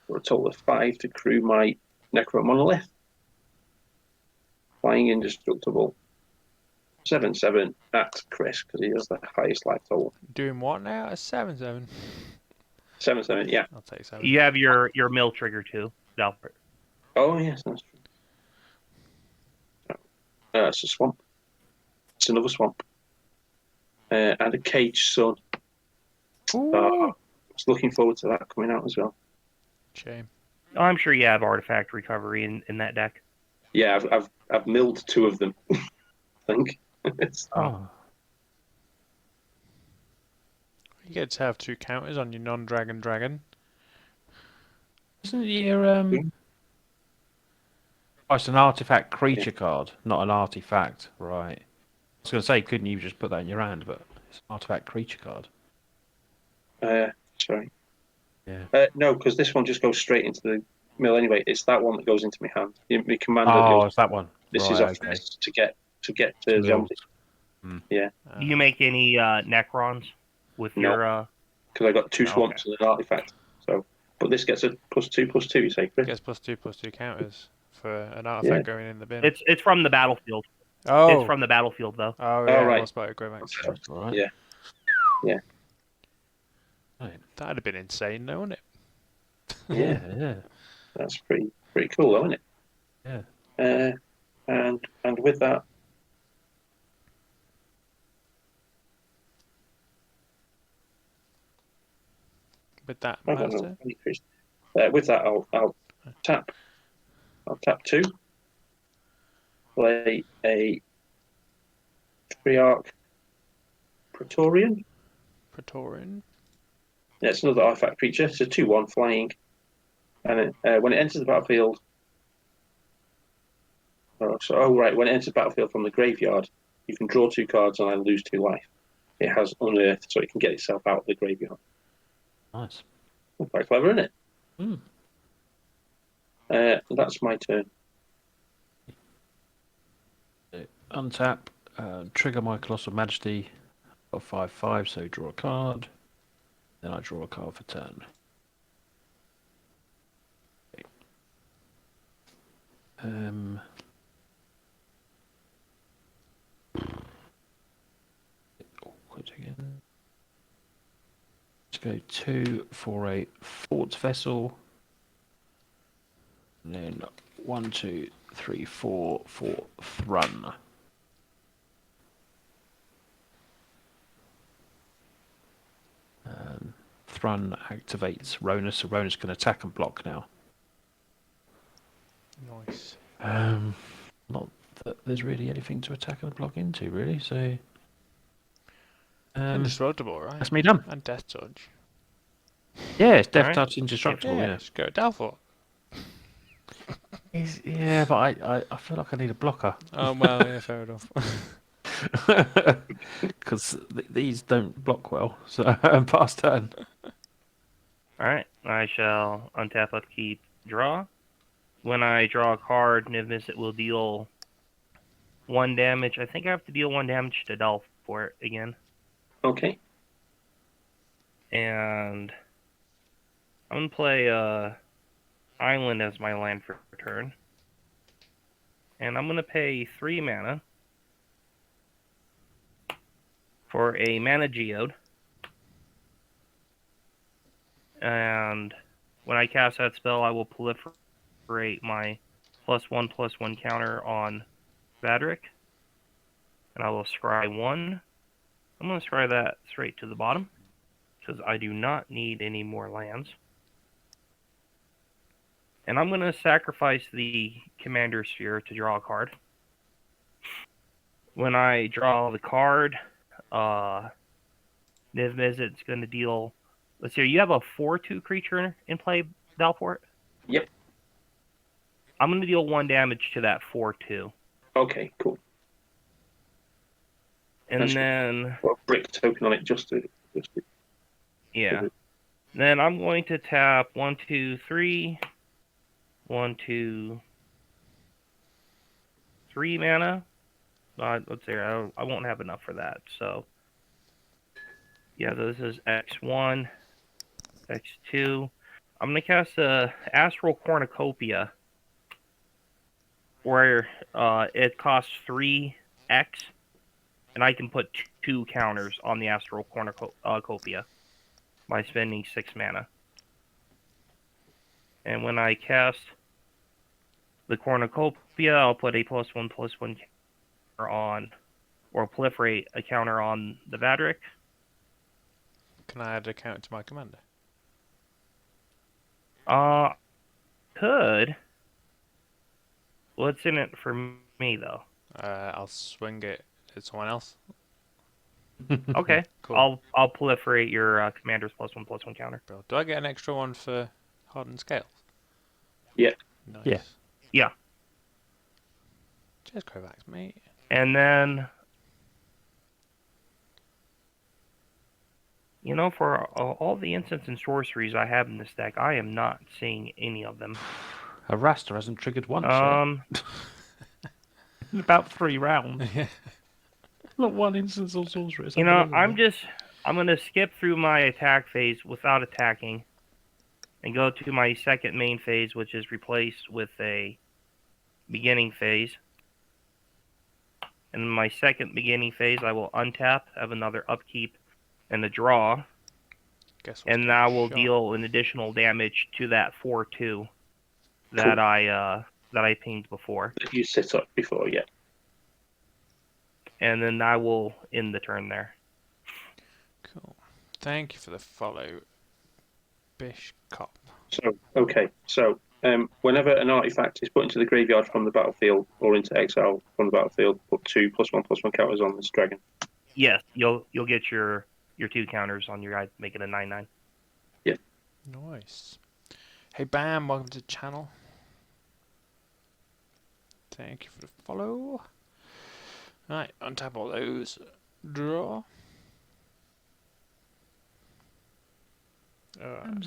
Speaker 2: for a total of 5 to crew my Necro Monolith. Flying indestructible. 7/7 at Chris because he has the highest life total.
Speaker 1: Doing what now? A 7/7.
Speaker 2: 7/7, yeah.
Speaker 1: I'll take 7.
Speaker 4: You have your mill trigger too, Alfred.
Speaker 2: Oh yes, that's true. It's a swamp. It's another swamp. And a cage sun. I was looking forward to that coming out as well.
Speaker 1: Shame.
Speaker 4: Oh, I'm sure you have artifact recovery in that deck.
Speaker 2: Yeah, I've milled 2 of them. I think.
Speaker 3: Oh.
Speaker 1: You get to have 2 counters on your non-dragon dragon.
Speaker 3: Isn't it your Oh, it's an artifact creature card, not an artifact, right? I was going to say, couldn't you just put that in your hand? But it's an artifact creature card.
Speaker 2: Sorry.
Speaker 3: Yeah.
Speaker 2: No, because this one just goes straight into the mill anyway. It's that one that goes into my hand. My commander.
Speaker 3: Oh,
Speaker 2: goes,
Speaker 3: it's that one.
Speaker 2: this
Speaker 3: right,
Speaker 2: is off
Speaker 3: okay.
Speaker 2: this to get to
Speaker 3: Mills.
Speaker 2: zombie.
Speaker 4: Do you make any Necrons with
Speaker 2: No.
Speaker 4: your?
Speaker 2: Because I got 2
Speaker 4: Okay.
Speaker 2: swamps and an artifact. So, but this gets a +2/+2. You say, Chris?
Speaker 1: Gets +2/+2 counters for an artifact going in the bin.
Speaker 4: It's from the battlefield.
Speaker 1: Oh.
Speaker 4: It's from the battlefield though.
Speaker 1: Oh yeah,
Speaker 2: right.
Speaker 1: lost by a Greymax.
Speaker 3: That's all right.
Speaker 2: Yeah. Yeah.
Speaker 3: Right.
Speaker 1: That'd have been insane, though, wouldn't it?
Speaker 3: Yeah.
Speaker 2: That's pretty cool, though, isn't it?
Speaker 3: Yeah.
Speaker 2: And with that,
Speaker 1: With that
Speaker 2: I don't
Speaker 1: master.
Speaker 2: know. With that, I'll tap. I'll tap 2. Play a Triarch Praetorian.
Speaker 1: Praetorian.
Speaker 2: Yeah, it's another artifact creature. It's a 2/1 flying, and when it enters the battlefield. When it enters the battlefield from the graveyard, you can draw 2 cards and I lose 2 life. It has Unearth, so it can get itself out of the graveyard.
Speaker 3: Nice.
Speaker 2: Quite clever, isn't it?
Speaker 3: Mm.
Speaker 2: That's my turn.
Speaker 3: Untap, trigger my Colossal Majesty of 5/5, so draw a card. Then I draw a card for turn. Okay. Awkward again. Let's go 2 for a Fort Vessel. And then 1, 2, 3, 4 for Thrun. Thrun activates Ronus, so Ronus can attack and block now.
Speaker 1: Nice.
Speaker 3: Not that there's really anything to attack and block into, really, so...
Speaker 1: Indestructible, right?
Speaker 3: that's me done.
Speaker 1: And Death Touch.
Speaker 3: Yeah, it's Death
Speaker 4: Alright.
Speaker 3: Touch indestructible, yeah.
Speaker 1: Just go Dalfort.
Speaker 3: Yeah, but I feel like I need a blocker.
Speaker 1: Oh, well, yeah, fair enough.
Speaker 3: Because these don't block well, so pass turn.
Speaker 4: Alright, I shall untap, upkeep, draw. When I draw a card, Nimbus, it will deal 1 damage. I think I have to deal 1 damage to Dolph for it again.
Speaker 2: Okay.
Speaker 4: And I'm going to play Island as my land for turn. And I'm going to pay 3 mana for a mana geode. And when I cast that spell, I will proliferate my +1/+1 counter on Vadrik, and I will scry 1. I'm going to scry that straight to the bottom, because I do not need any more lands. And I'm going to sacrifice the Commander Sphere to draw a card. When I draw the card, Niv Mizzet's going to deal... Let's see, you have a 4/2 creature in play, Valport?
Speaker 2: Yep.
Speaker 4: I'm going to deal 1 damage to that 4/2.
Speaker 2: Okay, cool.
Speaker 4: And
Speaker 2: That's
Speaker 4: then...
Speaker 2: Well, brick token on it just to
Speaker 4: Yeah. Then I'm going to tap 1, 2, 3... 1, 2, 3 mana. Let's see, I won't have enough for that. So, yeah, this is X1, X2. I'm going to cast a Astral Cornucopia, where it costs 3X, and I can put 2 counters on the Astral Cornucopia by spending 6 mana. And when I cast the Cornucopia, I'll put a +1/+1 counter on, or proliferate a counter on the Vadrik.
Speaker 1: Can I add a counter to my commander?
Speaker 4: Could. What's in it for me, though?
Speaker 1: I'll swing it at someone else.
Speaker 4: Okay.
Speaker 1: Cool.
Speaker 4: I'll proliferate your commander's +1/+1 counter.
Speaker 1: Bill, do I get an extra one for hardened scales?
Speaker 2: Yeah.
Speaker 1: Nice.
Speaker 3: Yeah.
Speaker 4: Yeah.
Speaker 1: Cheers, Kovacs, mate.
Speaker 4: And then, for all the instants and sorceries I have in this deck, I am not seeing any of them.
Speaker 3: Haraster hasn't triggered once.
Speaker 4: In
Speaker 3: about 3 rounds.
Speaker 1: Yeah.
Speaker 3: Not one instance or sorcery.
Speaker 4: I'm going to skip through my attack phase without attacking and go to my second main phase, which is replaced with a beginning phase. In my second beginning phase, I will untap, have another upkeep, and a draw. And I will deal an additional damage to that 4/2 that I pinged before.
Speaker 2: You set up before, yeah.
Speaker 4: And then I will end the turn there.
Speaker 1: Cool. Thank you for the follow, Bishcop.
Speaker 2: So, whenever an artifact is put into the graveyard from the battlefield or into exile from the battlefield, put 2 +1/+1 counters on this dragon.
Speaker 4: Yes, you'll get your 2 counters on your guy, make it a 9/9.
Speaker 2: Yeah.
Speaker 1: Nice. Hey Bam, welcome to the channel. Thank you for the follow. Right, untap all those. Draw. I'm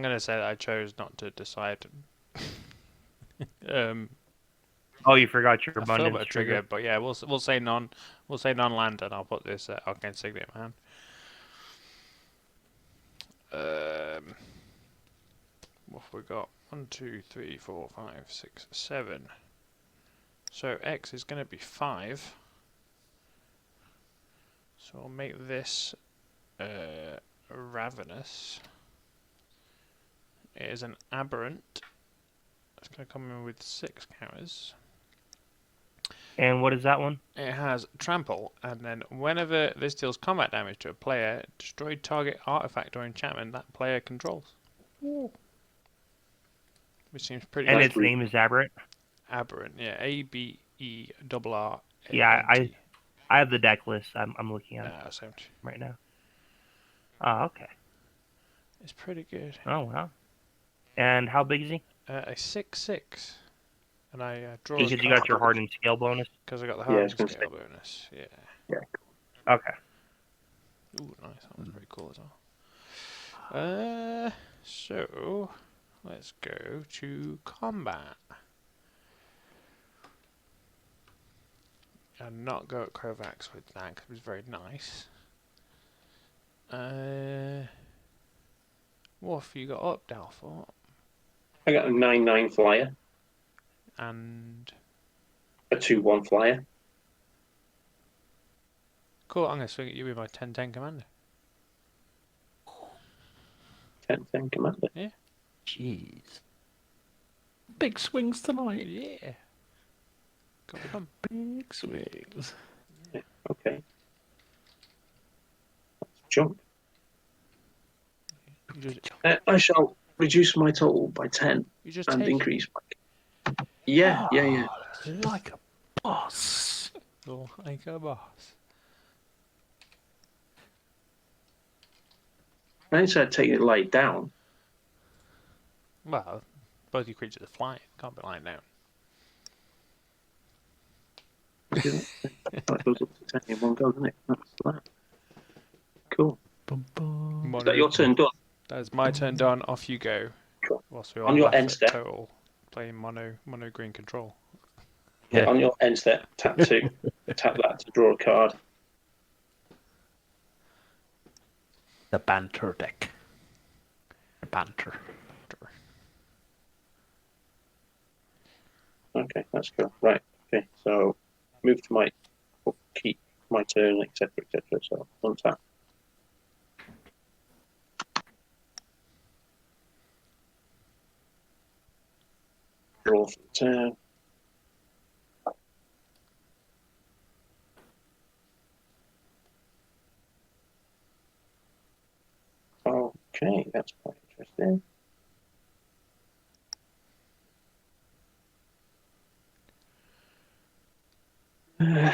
Speaker 1: going to say that I chose not to decide.
Speaker 4: Oh, you forgot your
Speaker 1: I
Speaker 4: abundance
Speaker 1: thought about a trigger, but yeah, we'll say non. We'll say non-land, and I'll put this Arcane Signet in my hand. What have we got? 1, 2, 3, 4, 5, 6, 7. So X is going to be 5. So I'll make this Ravenous. It is an Aberrant. It's going to come in with 6 counters.
Speaker 4: And what is that one?
Speaker 1: It has Trample, and then whenever this deals combat damage to a player, destroy target artifact or enchantment that player controls. Ooh. Which seems pretty
Speaker 4: And
Speaker 1: nice.
Speaker 4: its name is Aberrant?
Speaker 1: Aberrant, yeah. ABERRANT.
Speaker 4: Yeah, I have the deck list. I'm looking at it
Speaker 1: Same.
Speaker 4: right now. Oh, okay.
Speaker 1: It's pretty good.
Speaker 4: Oh, wow. And how big is he?
Speaker 1: A 6/6. And I draw.
Speaker 4: Because you got your hardened scale bonus?
Speaker 1: Because I got the hardened scale bonus. Yeah.
Speaker 2: Yeah.
Speaker 4: Okay.
Speaker 1: Ooh, nice. That was very cool as well. So let's go to combat. And not go at Kovacs with that because it was very nice. What have you got up, Dalfort?
Speaker 2: I got a 9/9 flyer,
Speaker 1: And
Speaker 2: a 2/1 flyer.
Speaker 1: cool, I'm going to swing at you with my 10/10 commander.
Speaker 2: 10/10 commander.
Speaker 3: Jeez. Big swings tonight.
Speaker 1: Yeah. Got them.
Speaker 3: Big swings.
Speaker 2: Yeah, okay. Let's jump.
Speaker 1: You just,
Speaker 2: I shall reduce my total by 10
Speaker 1: you just
Speaker 2: and
Speaker 1: take
Speaker 2: increase my... Yeah.
Speaker 3: Like a boss.
Speaker 1: it like a boss.
Speaker 2: I didn't say I'd take it laid down.
Speaker 1: Well, both your creatures are flying. Can't be lying down.
Speaker 2: That goes up to 10 in one go, doesn't it? That's that. Cool.
Speaker 3: Bum, bum.
Speaker 2: Is that your turn done?
Speaker 1: That is my turn done. Off you go.
Speaker 2: Cool.
Speaker 1: Whilst we
Speaker 2: On
Speaker 1: are
Speaker 2: your
Speaker 1: left
Speaker 2: end
Speaker 1: at
Speaker 2: step.
Speaker 1: total, playing mono green control.
Speaker 3: Yeah.
Speaker 2: On your end step, tap 2. Tap that to draw a card.
Speaker 3: The banter deck. The banter.
Speaker 2: Okay, that's cool. Right. Okay, so move to my keep my turn, etc., etc. So untap. Draw for the turn. Okay, that's quite interesting. Does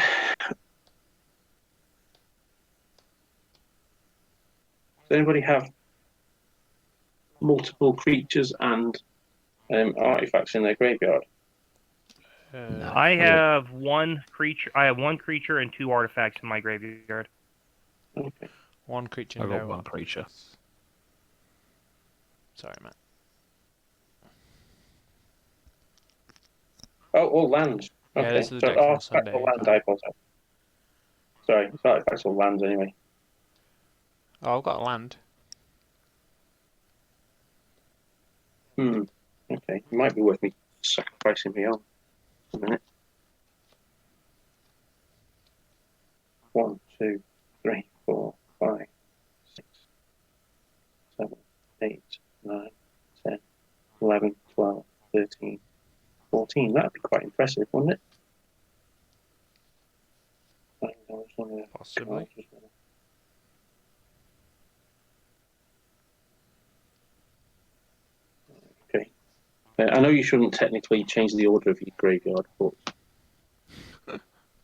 Speaker 2: anybody have multiple creatures and artifacts in their graveyard?
Speaker 1: No.
Speaker 4: I have one creature. I have one creature and 2 artifacts in my graveyard.
Speaker 2: Okay.
Speaker 1: One creature,
Speaker 3: I got
Speaker 1: no
Speaker 3: one creature.
Speaker 1: artifacts. Sorry, Matt.
Speaker 2: Oh, lands. Okay.
Speaker 1: Yeah, this is the
Speaker 2: So
Speaker 1: deck from
Speaker 2: artifacts
Speaker 1: Sunday.
Speaker 2: or land, I apologize. Sorry, it's artifacts or lands anyway.
Speaker 1: Oh, I've got a land.
Speaker 2: Okay. It might be worth me sacrificing me on. A minute. 1, 2, 3, 4, 5, 6, 7, 8, 9, 10, 11, 12, 13, 14. That'd be quite impressive, wouldn't it?
Speaker 1: Possibly.
Speaker 2: Okay. I know you shouldn't technically change the order of your graveyard, but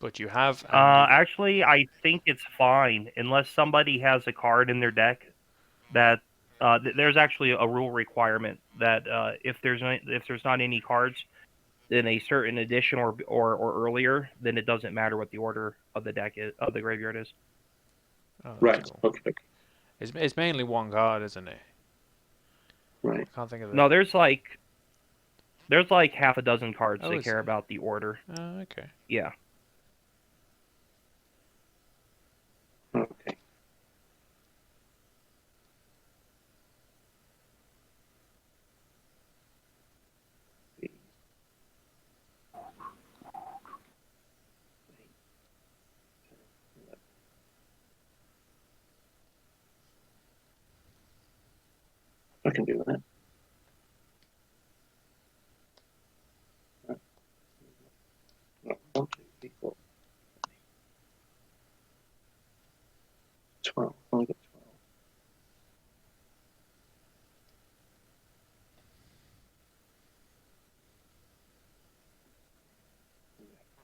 Speaker 1: But you have. And
Speaker 4: Actually, I think it's fine unless somebody has a card in their deck that there's actually a rule requirement that if there's not any cards in a certain edition or earlier, then it doesn't matter what the order of the deck is, of the graveyard is.
Speaker 1: oh, that's
Speaker 2: right.
Speaker 1: cool.
Speaker 2: Okay.
Speaker 1: It's mainly one card, isn't it?
Speaker 2: Right.
Speaker 1: I can't think of it.
Speaker 4: No, there's like half a dozen cards
Speaker 1: Oh,
Speaker 4: that
Speaker 1: is
Speaker 4: care
Speaker 1: there?
Speaker 4: about the order.
Speaker 1: Oh, okay.
Speaker 4: Yeah.
Speaker 2: Okay. I can do that. No, 1, 2, 3, 4. 12. Only got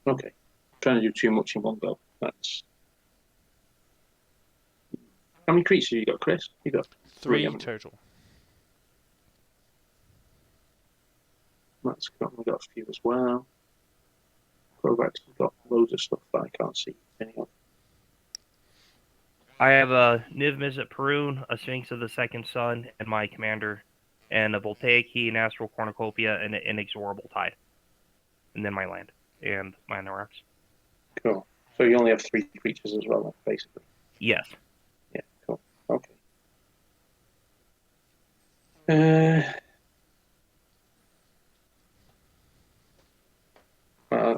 Speaker 2: 12. Okay. Trying to do too much in one go. That's. How many creatures you got, Chris? You got
Speaker 1: 3
Speaker 2: haven't you?
Speaker 1: total.
Speaker 2: That's got, we got a few as well. Kovacs has got loads of stuff that I can't see any of.
Speaker 4: I have a Niv Mizzet Perun, a Sphinx of the Second Sun, and my commander, and a Voltaic Key, an Astral Cornucopia, and an Inexorable Tide. And then my land and my Norax.
Speaker 2: Cool. So you only have 3 creatures as well, basically.
Speaker 4: Yes.
Speaker 2: Yeah, cool. Okay.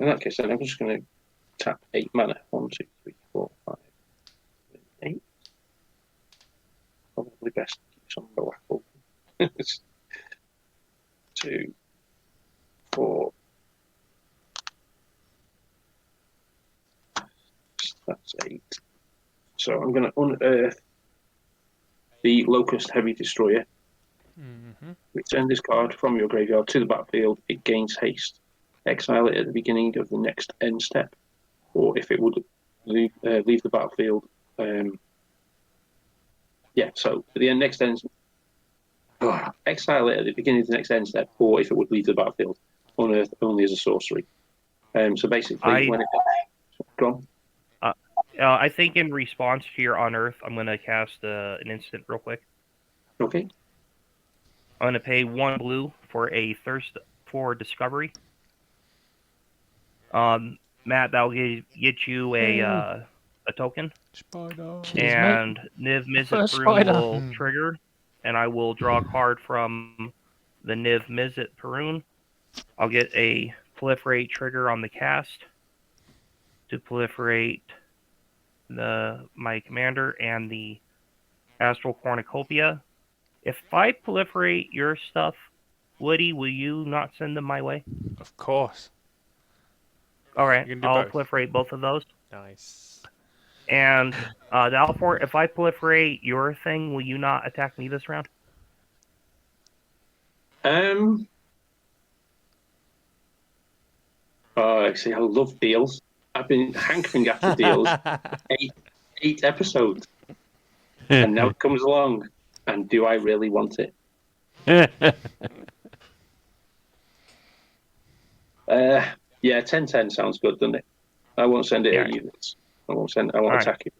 Speaker 2: In that case, then I'm just going to tap 8 mana. 1, 2, 3, 4, 5, 8. Probably best to keep some of the whack open. 2, 4. That's 8. So I'm going to unearth the Locust Heavy Destroyer.
Speaker 1: Mm-hmm.
Speaker 2: Return this card from your graveyard to the battlefield. It gains haste. Exile it at the beginning of the next end step, or if it would leave the battlefield. So at the next end, exile it at the beginning of the next end step, or if it would leave the battlefield. Unearth only as a sorcery. So basically, when it gone.
Speaker 4: I think in response to your Unearth, I'm going to cast an instant real quick.
Speaker 2: Okay.
Speaker 4: I'm going to pay 1 blue for a Thirst for Discovery. Matt, that'll get you a token.
Speaker 1: Spider.
Speaker 3: Cheers,
Speaker 4: And Niv Mizzet
Speaker 3: First
Speaker 4: Perun
Speaker 3: spider.
Speaker 4: will trigger, and I will draw a card from the Niv Mizzet Perun. I'll get a proliferate trigger on the cast to proliferate my commander and the Astral Cornucopia. If I proliferate your stuff, Woody, will you not send them my way?
Speaker 1: Of course.
Speaker 4: All right,
Speaker 1: You can do
Speaker 4: I'll
Speaker 1: both.
Speaker 4: proliferate both of those.
Speaker 1: Nice.
Speaker 4: And Dalfort, if I proliferate your thing, will you not attack me this round?
Speaker 2: Actually, I love deals. I've been hankering after deals 8 episodes, and now it comes along. And do I really want it? 10-10 sounds good, doesn't it? I won't send it at units. I won't attack you.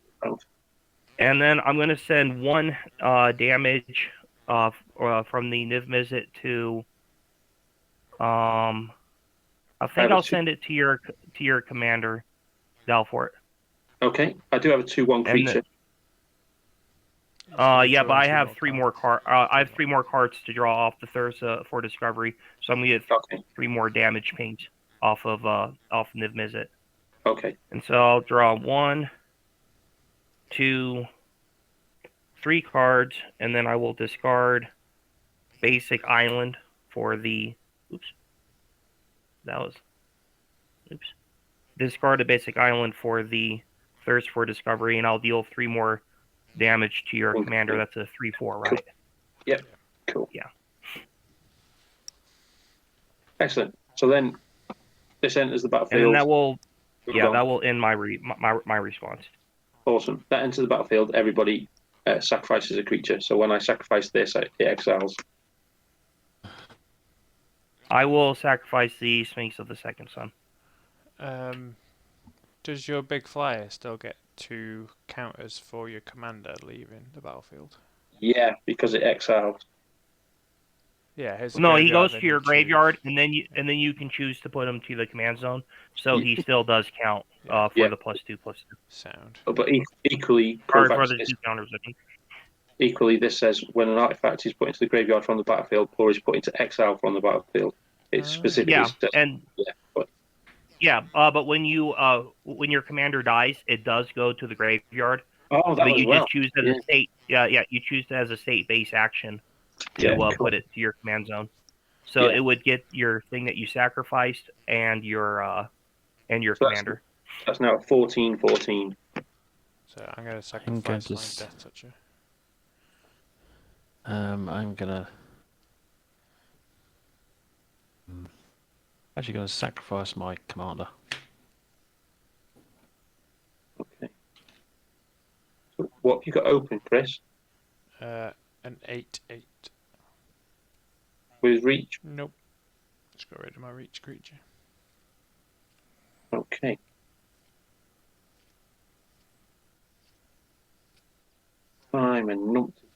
Speaker 4: And then I'm going to send 1 damage from the Niv Mizzet to. I think I'll send it to your commander, Dalfort.
Speaker 2: Okay, I do have a 2/1 creature.
Speaker 4: Yeah, but I have 3 more cards. I have 3 more cards to draw off the Thirst for Discovery, so I'm gonna get 3 more damage paint off Niv Mizzet.
Speaker 2: Okay.
Speaker 4: And so I'll draw 1, 2, 3 cards, and then I will discard basic island for the. Discard a basic island for the Thirst for Discovery, and I'll deal 3 more damage to your commander. That's a 3/4, right?
Speaker 2: Yep. Cool.
Speaker 4: Yeah.
Speaker 2: Excellent. So then this enters the battlefield.
Speaker 4: And then that will end my response.
Speaker 2: Awesome. That enters the battlefield. Everybody sacrifices a creature. So when I sacrifice this, it exiles.
Speaker 4: I will sacrifice the Sphinx of the Second Sun.
Speaker 1: Does your big flyer still get 2 counters for your commander leaving the battlefield?
Speaker 2: Yeah, because it exiles.
Speaker 1: Yeah.
Speaker 4: No, he goes to your graveyard, and then you can choose to put him to the command zone. So he still does count for the +2/+2.
Speaker 1: Sound.
Speaker 2: But equally,
Speaker 4: for the 2 counters, I think.
Speaker 2: Equally, this says when an artifact is put into the graveyard from the battlefield or is put into exile from the battlefield, it specifically says.
Speaker 4: But when your commander dies, it does go to the graveyard.
Speaker 2: Oh, that
Speaker 4: but
Speaker 2: was
Speaker 4: you just choose as a state. You choose as a state-based action to put it to your command zone. So it would get your thing that you sacrificed and your commander.
Speaker 2: That's now 14/14.
Speaker 1: So I'm gonna sacrifice my Death Toucher.
Speaker 3: I'm gonna actually gonna sacrifice my commander.
Speaker 2: Okay. So what have you got open, Chris?
Speaker 1: An 8/8.
Speaker 2: With reach?
Speaker 1: Nope. Just got rid of my reach creature.
Speaker 2: Okay. I'm a numpty.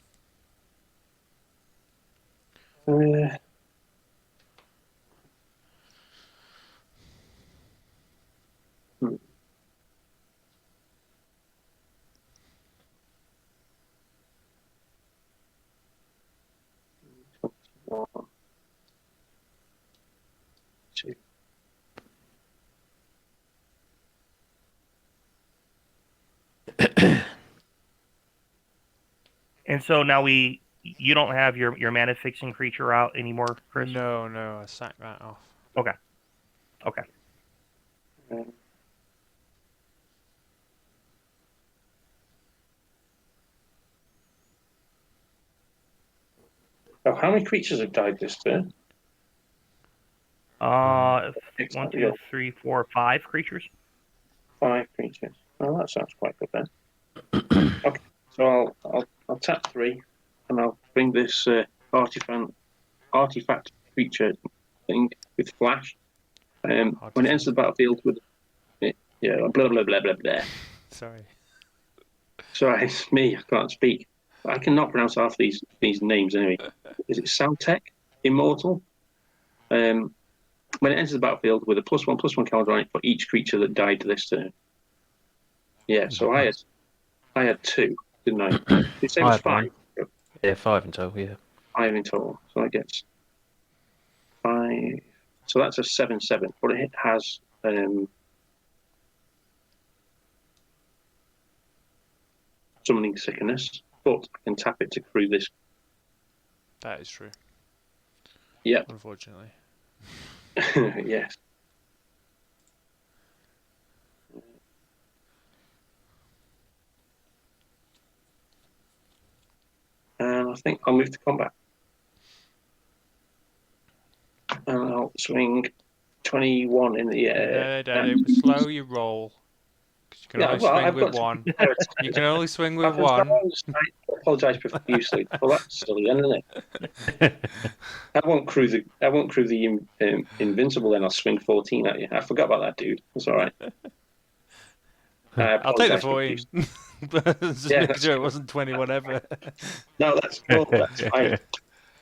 Speaker 4: And so now we you don't have your mana fixing creature out anymore, Chris?
Speaker 1: No, I sacked that off.
Speaker 4: Okay.
Speaker 2: Oh, how many creatures have died this turn?
Speaker 4: 1, 2, 3, 4, 5 creatures.
Speaker 2: 5 creatures. Oh, that sounds quite good then. Okay, so I'll tap 3, and I'll bring this artifact creature thing with flash. When it enters the battlefield with blah blah blah blah blah.
Speaker 1: Sorry.
Speaker 2: Sorry, it's me. I can't speak. I cannot pronounce half these names anyway. Is it Szarekh? Immortal? When it enters the battlefield with a +1/+1 counter on it for each creature that died this turn. Yeah, so I had 2, didn't I? Did you say it was 5?
Speaker 3: Yeah, 5 in total, yeah.
Speaker 2: 5 in total. So I get 5. So that's a 7/7. But it has summoning sickness, but I can tap it to crew this.
Speaker 1: That is true.
Speaker 2: Yeah.
Speaker 1: Unfortunately.
Speaker 2: Yes. And I think I'll move to combat. And I'll swing 21 in the air.
Speaker 1: No, slow your roll. You can only swing with one. You can only swing with one.
Speaker 2: I apologise profusely. Well, that's silly, isn't it? I won't crew the invincible. Then I'll swing 14 at you. I forgot about that, dude. That's all right.
Speaker 1: I'll take the 14. Just
Speaker 2: Yeah,
Speaker 1: making sure it wasn't 20 whatever.
Speaker 2: No, that's cool. That's fine.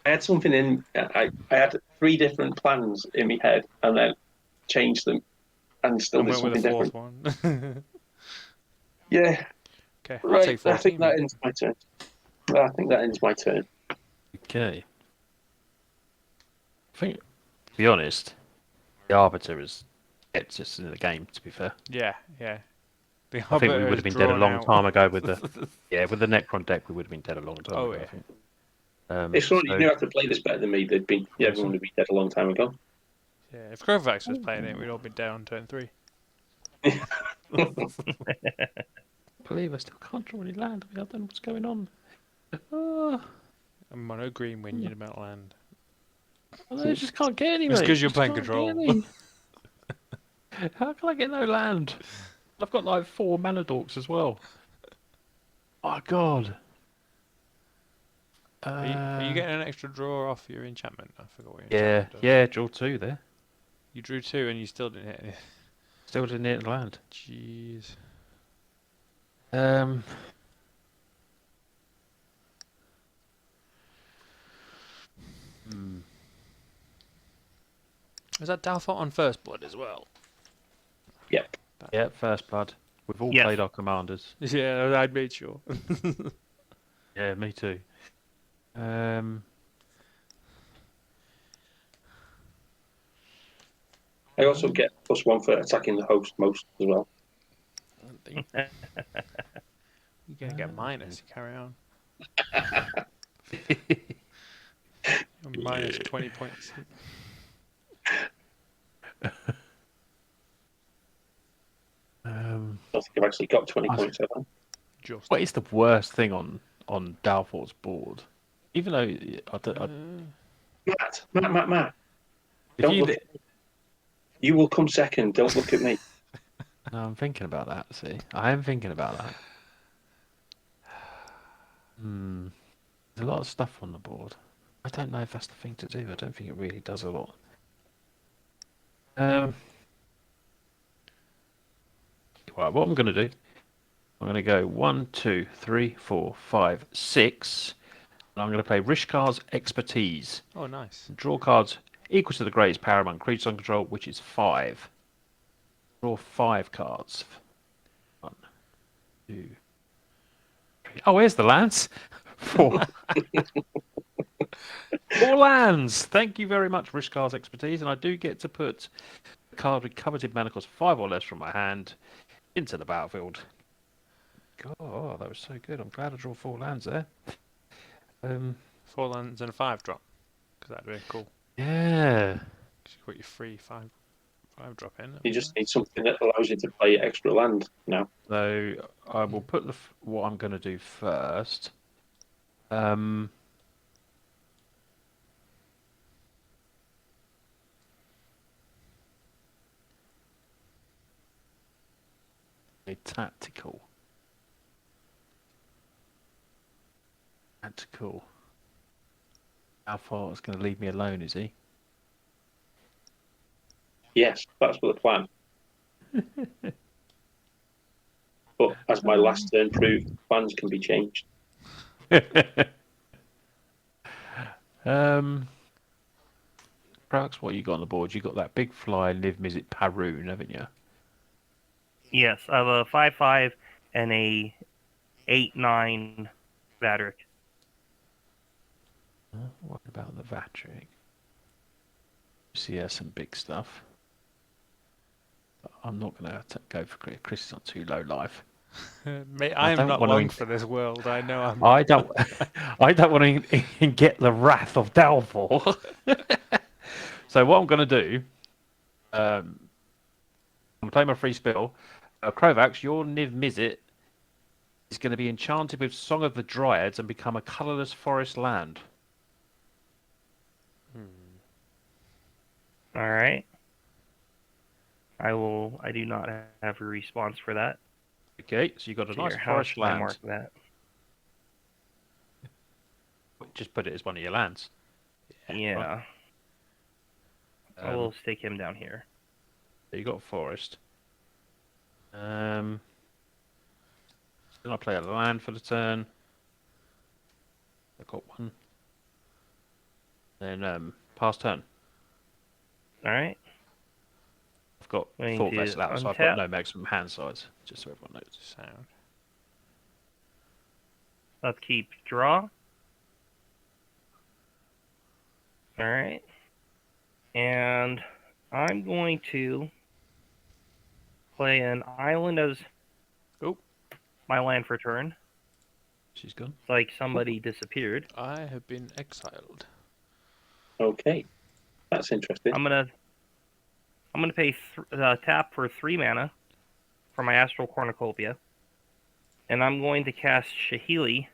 Speaker 2: I had something in. I had 3 different plans in my head, and then changed them, and still did something different.
Speaker 1: One.
Speaker 2: Yeah.
Speaker 1: Okay.
Speaker 2: Right.
Speaker 1: I'll take 14.
Speaker 2: I think that ends my turn.
Speaker 3: Okay. I think, to be honest, the Arbiter is just in the game, to be fair.
Speaker 1: Yeah.
Speaker 3: I think we would have been dead a long time ago with the with the Necron deck. We would have been dead a long time ago.
Speaker 1: Yeah.
Speaker 3: I think.
Speaker 2: If someone knew how to play this better than me, everyone would be dead a long time ago.
Speaker 1: Yeah. If Grovax was playing it, we'd all been down on turn 3.
Speaker 3: I believe I still can't draw any land. I don't know what's going on.
Speaker 1: A mono green when you're about land.
Speaker 3: I just can't get any.
Speaker 1: It's because you're playing control.
Speaker 3: How can I get no land? I've got like 4 mana dorks as well. Oh god.
Speaker 1: Are you getting an extra draw off your enchantment? I forgot what your enchantment does.
Speaker 3: Yeah, draw 2 there.
Speaker 1: You drew 2 and you still didn't hit anything.
Speaker 3: Still didn't hit land.
Speaker 1: Jeez. Is that Dalfort on first blood as well?
Speaker 2: Yep.
Speaker 3: Yeah, first blood. We've all played our commanders.
Speaker 1: Yeah, I'd made sure.
Speaker 3: Yeah, me too.
Speaker 2: I also get +1 for attacking the host most as well.
Speaker 1: You're gonna get minus. You carry on. Minus 20 points.
Speaker 2: I don't think I've actually got 20 points ever.
Speaker 3: What is the worst thing on Dalfort's board? Even though
Speaker 2: Matt.
Speaker 3: if
Speaker 2: You will come second. Don't look at me.
Speaker 3: No, I'm thinking about that. See, I am thinking about that. There's a lot of stuff on the board. I don't know if that's the thing to do. I don't think it really does a lot. Right, what I'm going to do, I'm going to go 1, 2, 3, 4, 5, 6. And I'm going to play Rishkar's Expertise.
Speaker 1: Oh, nice.
Speaker 3: Draw cards equal to the greatest power among creatures on control, which is 5. Draw 5 cards. 1, 2, 3. Oh, here's the lands. 4. 4 lands. Thank you very much, Rishkar's Expertise. And I do get to put a card with coveted mana cost 5 or less from my hand into the battlefield. God, that was so good. I'm glad I drew 4 lands there.
Speaker 1: 4 lands and a 5-drop. Because that'd be cool.
Speaker 3: Yeah.
Speaker 1: 'Cause you put your free 5-drop in.
Speaker 2: You just need something that allows you to play extra land now.
Speaker 3: So I will put what I'm going to do first. A tactical. Tactical. How far is going to leave me alone, is he?
Speaker 2: Yes, that's the plan. But as my last turn proved, plans can be changed.
Speaker 3: Perhaps what you got on the board? You got that big fly, live Mizzet Parun, haven't you?
Speaker 4: Yes, I have a 5/5 and a 8/9 Vadrik.
Speaker 3: What about the Vadrik? See, yeah, some big stuff. But I'm not going to go for Chris. Chris is not too low life.
Speaker 1: Mate, I'm
Speaker 3: don't
Speaker 1: not
Speaker 3: wanna
Speaker 1: long for this world. I know I'm.
Speaker 3: I don't. I don't want to get the wrath of Dalfor. So what I'm going to do, I'm going to play my free spell. Krovax, your Niv Mizzet is going to be enchanted with Song of the Dryads and become a colourless forest land.
Speaker 4: All right. I do not have a response for that.
Speaker 3: Okay, so you got a nice
Speaker 4: Here, how
Speaker 3: forest
Speaker 4: should I
Speaker 3: land.
Speaker 4: mark that?
Speaker 3: Just put it as one of your lands.
Speaker 4: Yeah. I will stick him down here.
Speaker 3: So you got a forest. Then I play a land for the turn. I got one. Then pass turn.
Speaker 4: All right.
Speaker 3: I've got
Speaker 4: Going
Speaker 3: 4
Speaker 4: to
Speaker 3: vessel out, so I've
Speaker 4: untap.
Speaker 3: got no maximum hand size. Just so everyone knows.
Speaker 1: Sound.
Speaker 4: Upkeep, draw. All right. And I'm going to play an island as my land for turn.
Speaker 3: She's gone.
Speaker 4: It's like somebody disappeared.
Speaker 1: I have been exiled.
Speaker 2: Okay, that's interesting.
Speaker 4: I'm gonna pay tap for 3 mana for my Astral Cornucopia, and I'm going to cast Shahili,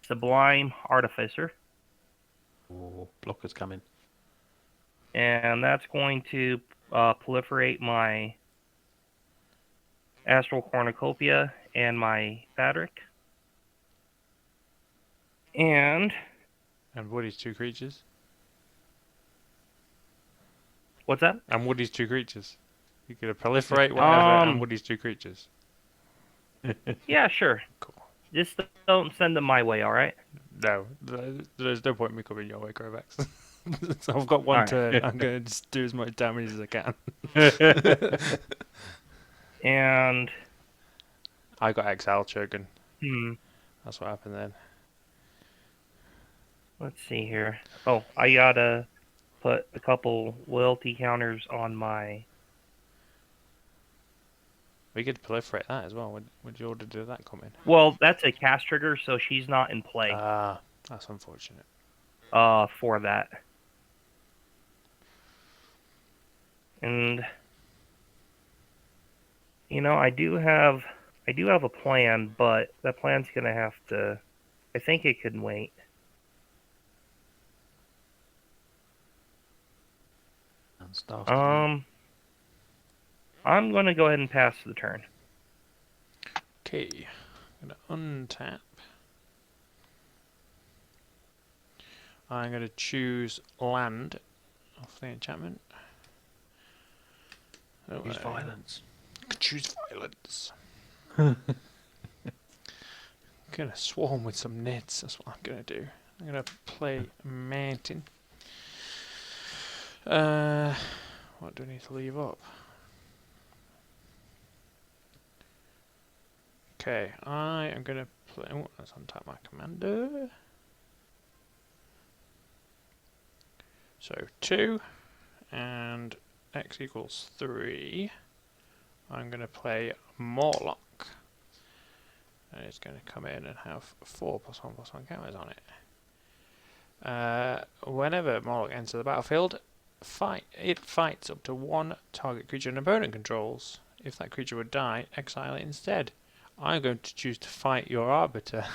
Speaker 4: Sublime Artificer,
Speaker 3: Oh, blockers coming.
Speaker 4: and that's going to proliferate my Astral Cornucopia and my Vadrik. And
Speaker 1: Woody's 2 creatures.
Speaker 4: what's that?
Speaker 1: And Woody's 2 creatures. You could proliferate whatever, and Woody's 2 creatures.
Speaker 4: Yeah, sure.
Speaker 1: Cool.
Speaker 4: Just don't send them my way, all right?
Speaker 1: No, there's no point in me coming your way, Krovax. So I've got one
Speaker 4: Alright.
Speaker 1: turn. I'm going to just do as much damage as I can.
Speaker 4: And
Speaker 1: I got exiled, Shogun.
Speaker 4: hmm,
Speaker 1: That's what happened then.
Speaker 4: let's see here. Oh, I gotta put a couple loyalty counters on my.
Speaker 1: We could proliferate that as well. Would you order do that come in?
Speaker 4: Well, that's a cast trigger, so she's not in play.
Speaker 1: Ah, that's unfortunate.
Speaker 4: For that. And I do have a plan, but that plan's gonna have to. I think it could wait.
Speaker 3: And stars.
Speaker 4: I'm gonna go ahead and pass the turn.
Speaker 1: Okay, I'm going to untap. I'm going to choose land off the enchantment.
Speaker 3: Use violence.
Speaker 1: Choose violence. Going to swarm with some nits, that's what I'm going to do. I'm going to play mountain. What do I need to leave up? Okay, I am going to play... Oh, let's untap my commander. So 2, and x equals 3. I'm going to play Morlock. And it's going to come in and have 4+1/+1 counters on it. Whenever Moloch enters the battlefield, it fights up to one target creature an opponent controls. If that creature would die, exile it instead. I'm going to choose to fight your Arbiter.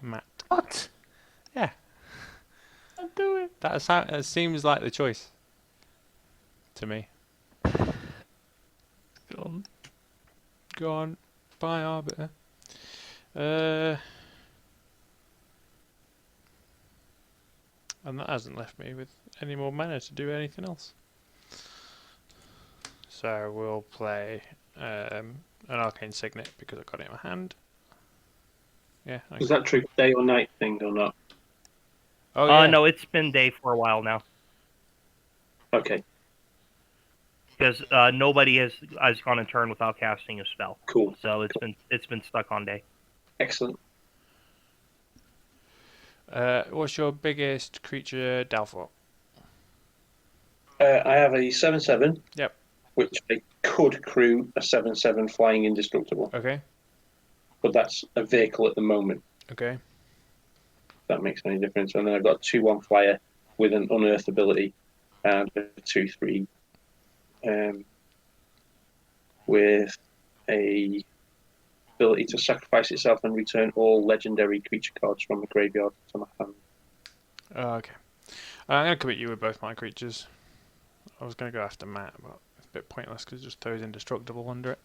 Speaker 1: Matt.
Speaker 3: What?
Speaker 1: Yeah. I'll do it. That seems like the choice. To me. Go on. Bye, Arbiter. And that hasn't left me with any more mana to do anything else. So we'll play an Arcane Signet because I've got it in my hand. Yeah.
Speaker 2: Is that true day or night thing or not?
Speaker 1: Oh, yeah.
Speaker 4: No, it's been day for a while now.
Speaker 2: Okay,
Speaker 4: Because nobody has gone a turn without casting a spell.
Speaker 2: cool.
Speaker 4: So it's been stuck on day.
Speaker 2: Excellent.
Speaker 1: What's your biggest creature downfall?
Speaker 2: I have a 7/7.
Speaker 1: Yep.
Speaker 2: Which I could crew a 7/7 flying indestructible,
Speaker 1: Okay.
Speaker 2: but that's a vehicle at the moment.
Speaker 1: Okay.
Speaker 2: If that makes any difference. And then I've got a 2/1 flyer with an unearth ability and a 2/3 with a ability to sacrifice itself and return all legendary creature cards from the graveyard to my hand.
Speaker 1: Okay. I'm going to commit you with both my creatures. I was going to go after Matt, but it's a bit pointless because it just throws indestructible under it.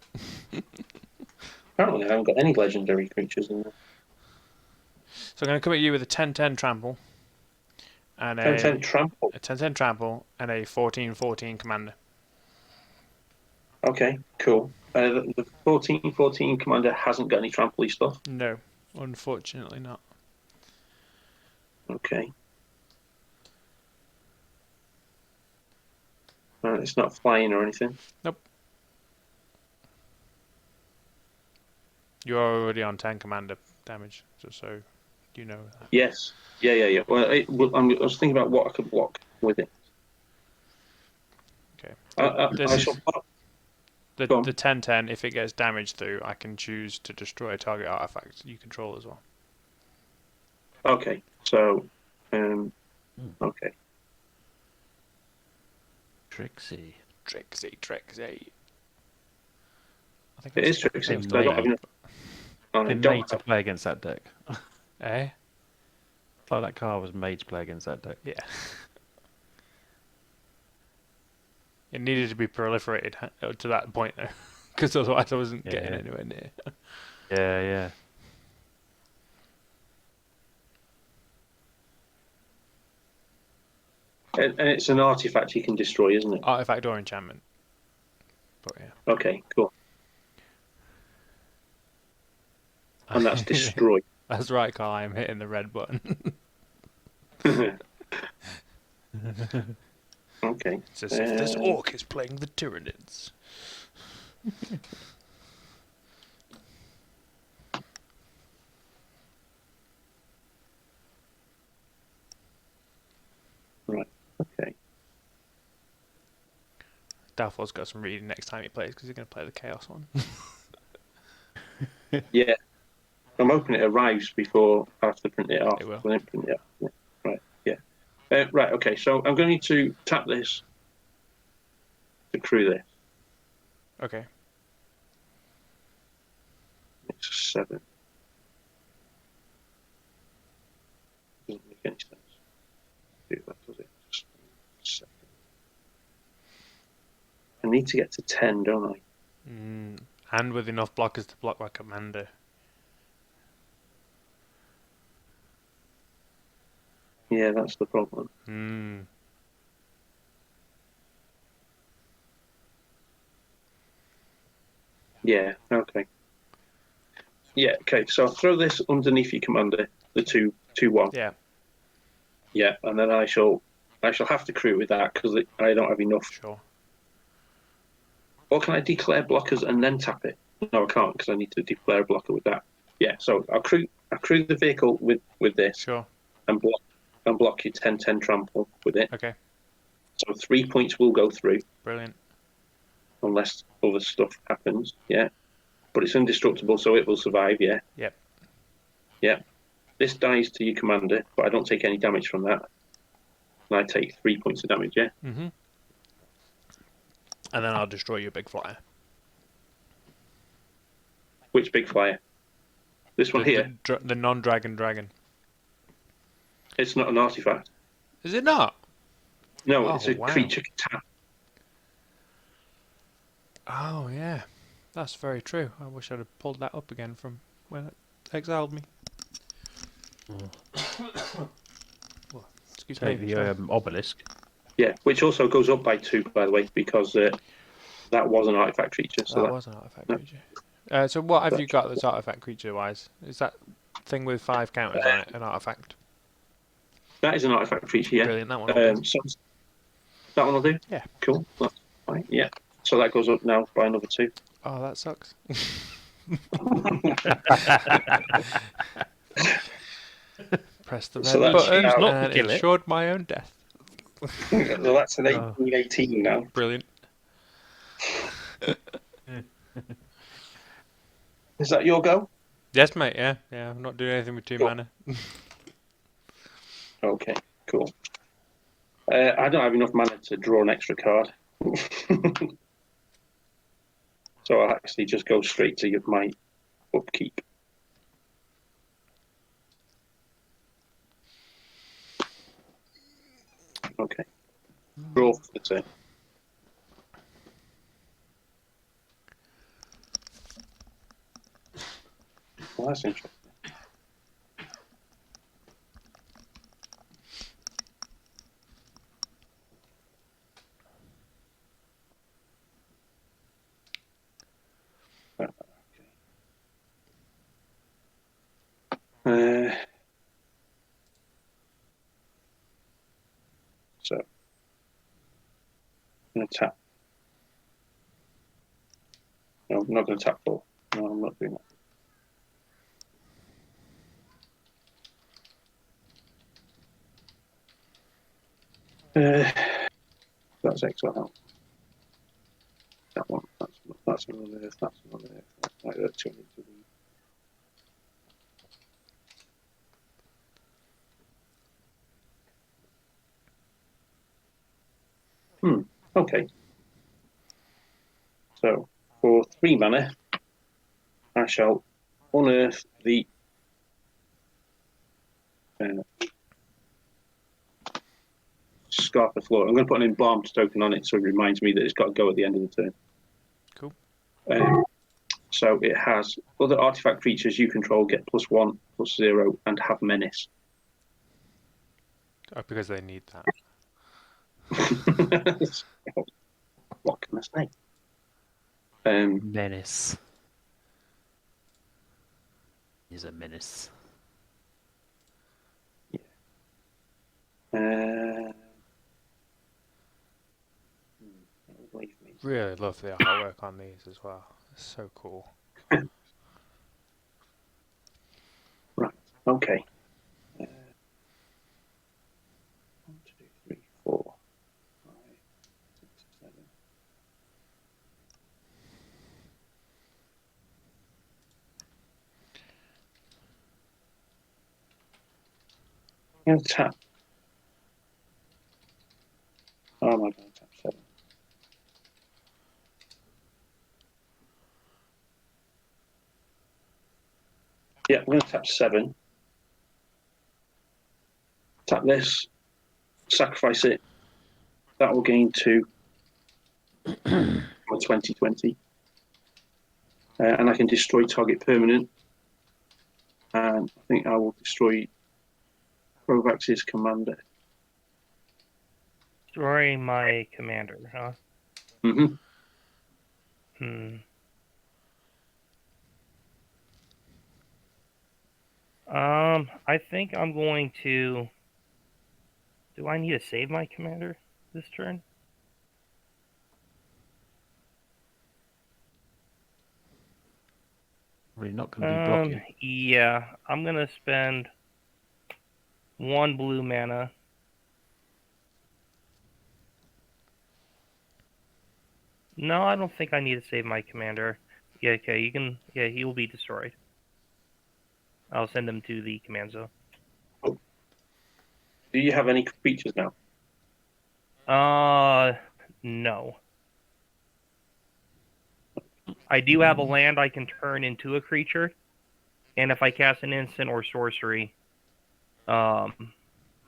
Speaker 2: Apparently, I haven't got any legendary creatures in there.
Speaker 1: So I'm going to commit you with a 10/10 trample. And
Speaker 2: 10/10 trample.
Speaker 1: a 10/10 trample and a 14/14 commander.
Speaker 2: Okay, cool. The 14/14 commander hasn't got any trample stuff.
Speaker 1: No, unfortunately not.
Speaker 2: Okay. It's not flying or anything.
Speaker 1: You're already on 10 commander damage, just so you know that.
Speaker 2: Yes. Yeah. Well, I was thinking about what I could block with it.
Speaker 1: Okay.
Speaker 2: I shall block.
Speaker 1: The
Speaker 2: Go on.
Speaker 1: 10/10, if it gets damaged through, I can choose to destroy a target artifact you control as well.
Speaker 2: Okay. So, okay.
Speaker 3: Trixie.
Speaker 1: Trixie. I think
Speaker 2: It is Trixie.
Speaker 3: Been
Speaker 2: I don't have enough. I
Speaker 3: Been
Speaker 2: don't
Speaker 3: made to
Speaker 2: have-
Speaker 3: play against that deck.
Speaker 1: Eh?
Speaker 3: Like that card was made to play against that deck.
Speaker 1: Yeah. It needed to be proliferated to that point, though, because otherwise I wasn't getting
Speaker 3: Yeah.
Speaker 1: anywhere near.
Speaker 3: Yeah.
Speaker 2: And it's an artifact you can destroy, isn't it?
Speaker 1: Artifact or enchantment. But yeah.
Speaker 2: Okay, cool. And that's destroy.
Speaker 1: That's right, Carl. I'm hitting the red button.
Speaker 2: Okay.
Speaker 1: It's as if this orc is playing the Tyranids.
Speaker 2: Right. Okay.
Speaker 1: Dalfor's got some reading next time he plays because he's going to play the Chaos one.
Speaker 2: Yeah. I'm hoping it arrives before I have to print it off.
Speaker 1: It will.
Speaker 2: When I print it off. Yeah. Right. Yeah. Right. Okay. So I'm going to tap this to crew this.
Speaker 1: Okay.
Speaker 2: It's a 7. Doesn't make any sense. Do that, does it? Just a second. I need to get to 10, don't I?
Speaker 1: And with enough blockers to block my commander.
Speaker 2: Yeah, that's the problem. Yeah, okay. Yeah, okay, so I'll throw this underneath your commander, the 2/1.
Speaker 1: Yeah.
Speaker 2: Yeah, and then I shall have to crew with that because I don't have enough.
Speaker 1: Sure.
Speaker 2: Or can I declare blockers and then tap it? No, I can't because I need to declare a blocker with that. Yeah, so I'll crew the vehicle with this
Speaker 1: Sure.
Speaker 2: and block your 10/10 trample with it.
Speaker 1: Okay.
Speaker 2: So 3 points will go through
Speaker 1: Brilliant.
Speaker 2: unless other stuff happens. Yeah, but it's indestructible, so it will survive. Yeah.
Speaker 1: Yep.
Speaker 2: Yeah. this dies to your commander, but I don't take any damage from that. And I take 3 points of damage, yeah?
Speaker 1: Mm-hmm. And then I'll destroy your big flyer.
Speaker 2: Which big flyer? This one here?
Speaker 1: The non-dragon dragon.
Speaker 2: It's not an artifact.
Speaker 1: Is it not?
Speaker 2: No,
Speaker 1: Oh,
Speaker 2: it's a
Speaker 1: wow.
Speaker 2: creature tap.
Speaker 1: Oh, yeah. That's very true. I wish I'd have pulled that up again from when it exiled me. Well, excuse me.
Speaker 3: Take the obelisk.
Speaker 2: Yeah, which also goes up by 2, by the way, because that was an artifact creature. So
Speaker 1: that was an artifact creature. So what have you got that's artifact creature-wise? Is that thing with 5 counters on it an artifact?
Speaker 2: that is an artifact creature, yeah.
Speaker 1: Brilliant, that one will do.
Speaker 2: So that one will do?
Speaker 1: Yeah.
Speaker 2: Cool. That's fine, yeah. So that goes up now by another 2.
Speaker 1: Oh, that sucks. Press the
Speaker 2: So
Speaker 1: red
Speaker 2: that's
Speaker 1: button
Speaker 2: now-
Speaker 1: and
Speaker 4: kill it.
Speaker 1: ensured my own death.
Speaker 2: Well, that's an 18 now.
Speaker 1: Brilliant.
Speaker 2: Is that your go?
Speaker 1: Yes, mate, yeah. Yeah, I'm not doing anything with 2
Speaker 2: Cool.
Speaker 1: mana.
Speaker 2: Okay, cool. I don't have enough mana to draw an extra card. So I'll actually just go straight to my upkeep. Okay. Draw for the turn. Well, that's interesting. So, I'm going to tap. No, I'm not going to tap 4. No, I'm not doing that. That's exile. That one. That's another Earth. That's another Earth. That's like that 2 into the. Okay. So for 3 mana, I shall unearth the Scarf of Floor. I'm going to put an embalmed token on it so it reminds me that it's got to go at the end of the turn.
Speaker 1: Cool.
Speaker 2: So it has other artifact creatures you control get +1, +0, and have menace.
Speaker 1: Oh, because they need that.
Speaker 2: What can I say?
Speaker 3: Menace. He's a menace.
Speaker 1: Really love the artwork on these as well. It's so cool.
Speaker 2: Right. Okay. 1, 2, 3, 4, 5, 6, 7. I'm going to tap. Oh my god, tap 7. Yeah, I'm going to tap 7. Tap this, sacrifice it. That will gain 2 for 2020. And I can destroy target permanent. And I think I will destroy Provax's commander.
Speaker 4: Destroy my commander, huh?
Speaker 2: Mm-hmm.
Speaker 4: I think I'm going to. Do I need to save my commander this turn?
Speaker 3: Really not going to be blocking.
Speaker 4: Yeah, I'm gonna spend 1 blue mana. No, I don't think I need to save my commander. Yeah, okay, you can. Yeah, he will be destroyed. I'll send them to the command zone.
Speaker 2: Do you have any creatures now?
Speaker 4: No. I do have a land I can turn into a creature, and if I cast an instant or sorcery, or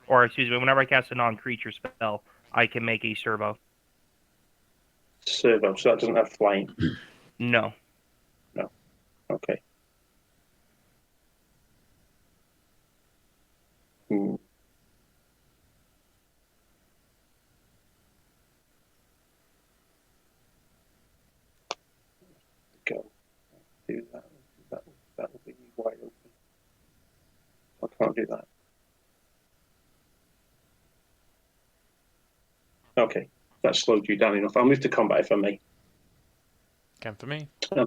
Speaker 4: excuse me, whenever I cast a non-creature spell, I can make a servo.
Speaker 2: Servo, so that doesn't have flying.
Speaker 4: No.
Speaker 2: Okay. Go. Do that. That will be wide open. I can't do that. Okay, that slowed you down enough. I'll move to combat if I may.
Speaker 1: Can for me.
Speaker 2: And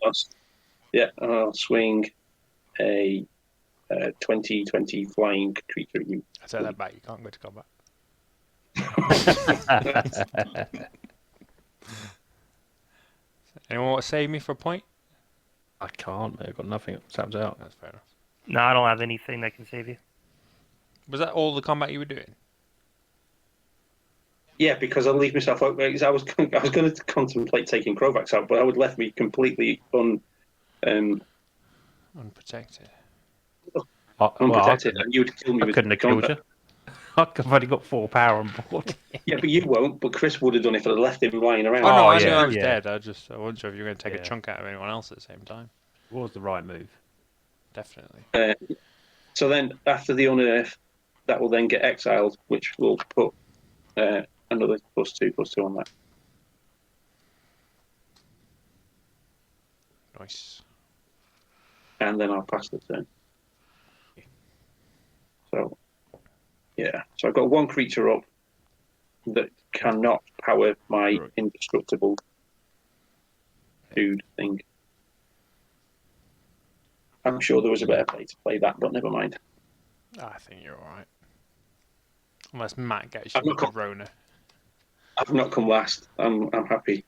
Speaker 2: I'll swing a 20 flying creature at you.
Speaker 1: I take that back. You can't go to combat. Anyone want to save me for a point?
Speaker 3: I can't, mate. I've got nothing. Taps out.
Speaker 1: That's fair enough.
Speaker 4: No, I don't have anything that can save you.
Speaker 1: Was that all the combat you were doing?
Speaker 2: Yeah, because I'll leave myself out. I was going to contemplate taking Krovax out, but I would left me completely
Speaker 1: Unprotected.
Speaker 2: unprotected, and you would kill me
Speaker 3: I
Speaker 2: with
Speaker 3: couldn't have killed
Speaker 2: combat.
Speaker 3: you. I've only got 4 power on board.
Speaker 2: Yeah, but you won't. But Chris would have done if I'd left him lying around.
Speaker 1: Oh, no, I
Speaker 3: yeah,
Speaker 1: knew I was
Speaker 3: yeah.
Speaker 1: dead. I wasn't sure if you were going to take a
Speaker 3: Yeah.
Speaker 1: chunk out of anyone else at the same time.
Speaker 3: It was the right move.
Speaker 1: Definitely.
Speaker 2: So then, after the unearth, that will then get exiled, which will put another +2/+2 on that.
Speaker 1: Nice.
Speaker 2: And then I'll pass the turn. So, yeah. So I've got 1 creature up that cannot power my
Speaker 3: Right.
Speaker 2: indestructible dude thing. I'm sure there was a better way to play that, but never mind.
Speaker 1: I think you're alright. Unless Matt gets you
Speaker 2: I'm not
Speaker 1: with the Rona.
Speaker 2: I've not come last. I'm happy.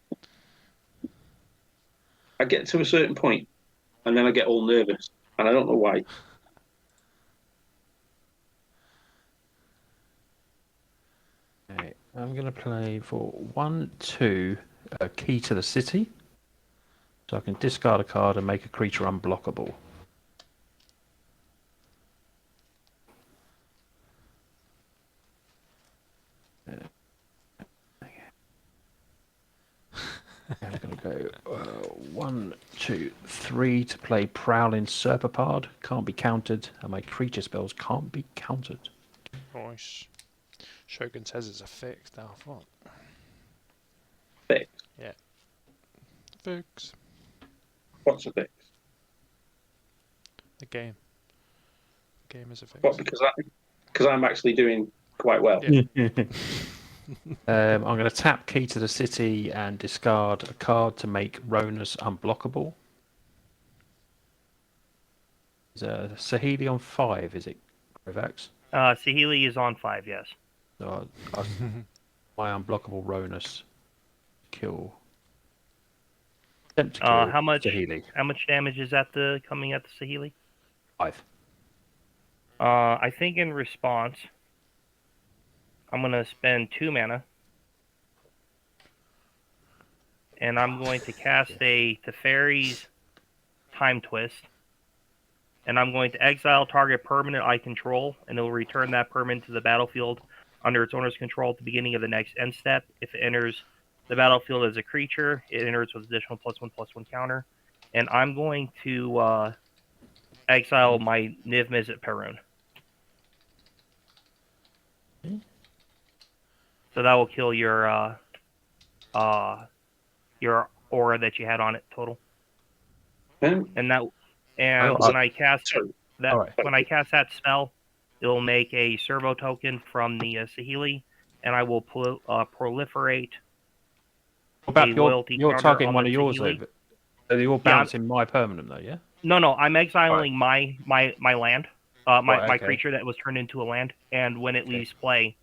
Speaker 2: I get to a certain point, and then I get all nervous, and I don't know why.
Speaker 3: Okay, I'm going to play for 1/2 Key to the City. So I can discard a card and make a creature unblockable. I'm going to go 1, 2, 3 to play Prowling Serpapard. Can't be countered, and my creature spells can't be countered.
Speaker 1: Nice. Shogun says it's a fixed alpha.
Speaker 2: Fix.
Speaker 1: Yeah. Fix.
Speaker 2: What's a fix?
Speaker 1: The game. The game is a fix.
Speaker 2: What? Because I'm actually doing quite well.
Speaker 1: Yeah.
Speaker 3: I'm going to tap Key to the City and discard a card to make Ronus unblockable. Is Sahili on 5, is it, Krivax?
Speaker 4: Sahili is on 5, yes.
Speaker 3: So my unblockable Ronus kill. Attempt to kill
Speaker 4: How much
Speaker 3: Sahili.
Speaker 4: How much damage is at coming at the Sahili?
Speaker 3: 5.
Speaker 4: I think in response, I'm gonna spend 2 mana, and I'm going to cast a Teferi's Time Twist, and I'm going to exile target permanent I control, and it will return that permanent to the battlefield under its owner's control at the beginning of the next end step. If it enters the battlefield as a creature, it enters with additional +1/+1 counter, and I'm going to exile my Niv Mizzet Perun. So that will kill your aura that you had on it total. And when I cast that,
Speaker 3: All right.
Speaker 4: when I cast that spell, it will make a servo token from the Sahili, and I will proliferate.
Speaker 3: What about
Speaker 4: loyalty
Speaker 3: you're
Speaker 4: counter
Speaker 3: targeting
Speaker 4: on
Speaker 3: one
Speaker 4: the
Speaker 3: of yours,
Speaker 4: Sahili.
Speaker 3: though? So you're bouncing my permanent, though, yeah?
Speaker 4: No, I'm exiling my land, my
Speaker 3: okay.
Speaker 4: creature that was turned into a land, and when it leaves play,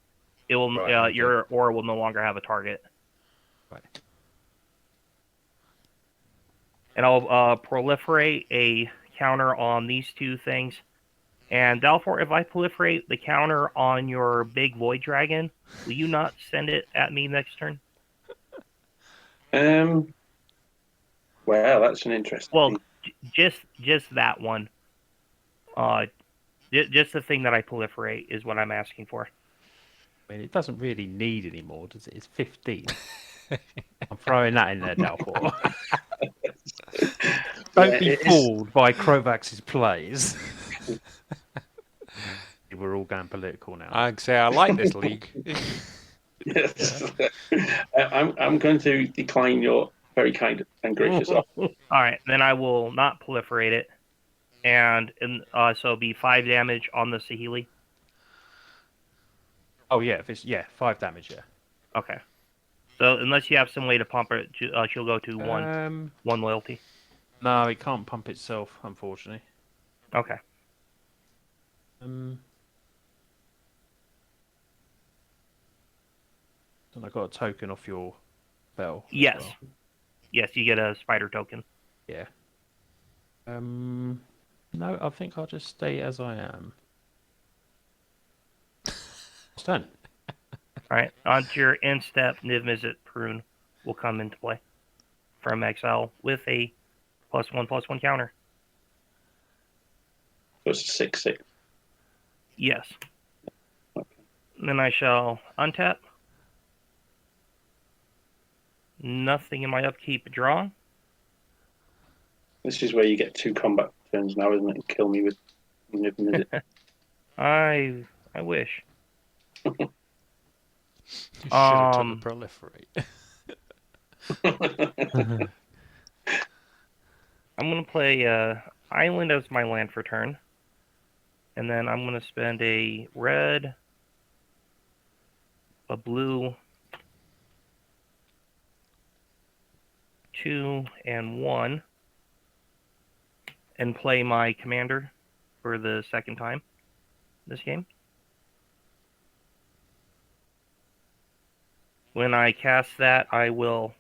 Speaker 4: it will
Speaker 3: Right,
Speaker 4: your aura will no longer have a target.
Speaker 3: Right.
Speaker 4: And I'll proliferate a counter on these 2 things, And Dalfor, if I proliferate the counter on your big Void Dragon, will you not send it at me next turn?
Speaker 2: Well, that's an interesting
Speaker 4: Well,
Speaker 2: thing.
Speaker 4: just that one. Just the thing that I proliferate is what I'm asking for.
Speaker 3: I mean, it doesn't really need any more, does it? It's 15. I'm throwing that in there, Dalfor. Don't be fooled by Krovax's plays. We're all going political now.
Speaker 1: I'd say I like this league.
Speaker 2: Yes. I'm going to decline your very kind and gracious offer.
Speaker 4: All right, then I will not proliferate it, and so it'll be 5 damage on the Saheeli.
Speaker 3: Oh yeah, if it's 5 damage. Yeah.
Speaker 4: Okay. So unless you have some way to pump it, she'll go to one loyalty.
Speaker 3: No, it can't pump itself, unfortunately.
Speaker 4: Okay.
Speaker 3: And I got a token off your bell.
Speaker 4: Yes.
Speaker 3: Well.
Speaker 4: Yes, you get a spider token.
Speaker 3: Yeah. No, I think I'll just stay as I am. It's done.
Speaker 4: All right. Onto your end step, Niv Mizzet Prune will come into play from exile with a +1/+1 counter.
Speaker 2: So it's a 6/6.
Speaker 4: Yes. Then I shall untap. Nothing in my upkeep draw.
Speaker 2: This is where you get 2 combat turns now, isn't it? And kill me with Niv Mizzet.
Speaker 4: I wish.
Speaker 1: You should have took the proliferate.
Speaker 4: I'm going to play Island as my land for turn. And then I'm going to spend a red, a blue, 2, and 1. And play my commander for the second time this game. When I cast that, I will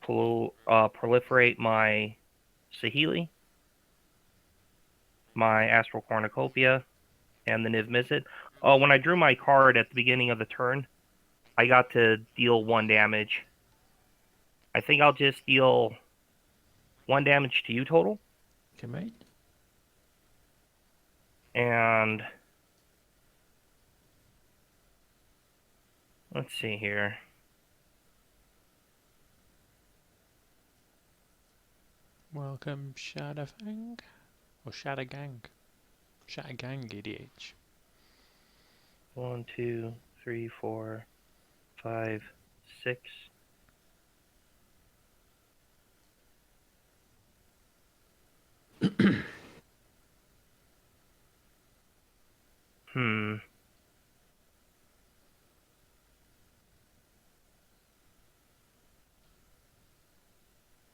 Speaker 4: proliferate my Saheeli, my Astral Cornucopia, and the Niv Mizzet. Oh, when I drew my card at the beginning of the turn, I got to deal 1 damage. I think I'll just deal 1 damage to you total.
Speaker 3: Okay, mate.
Speaker 4: And let's see here.
Speaker 1: Welcome, Shadowfang. Or Shadowgang. Shadowgang EDH.
Speaker 4: 1, 2, 3, 4, 5, 6.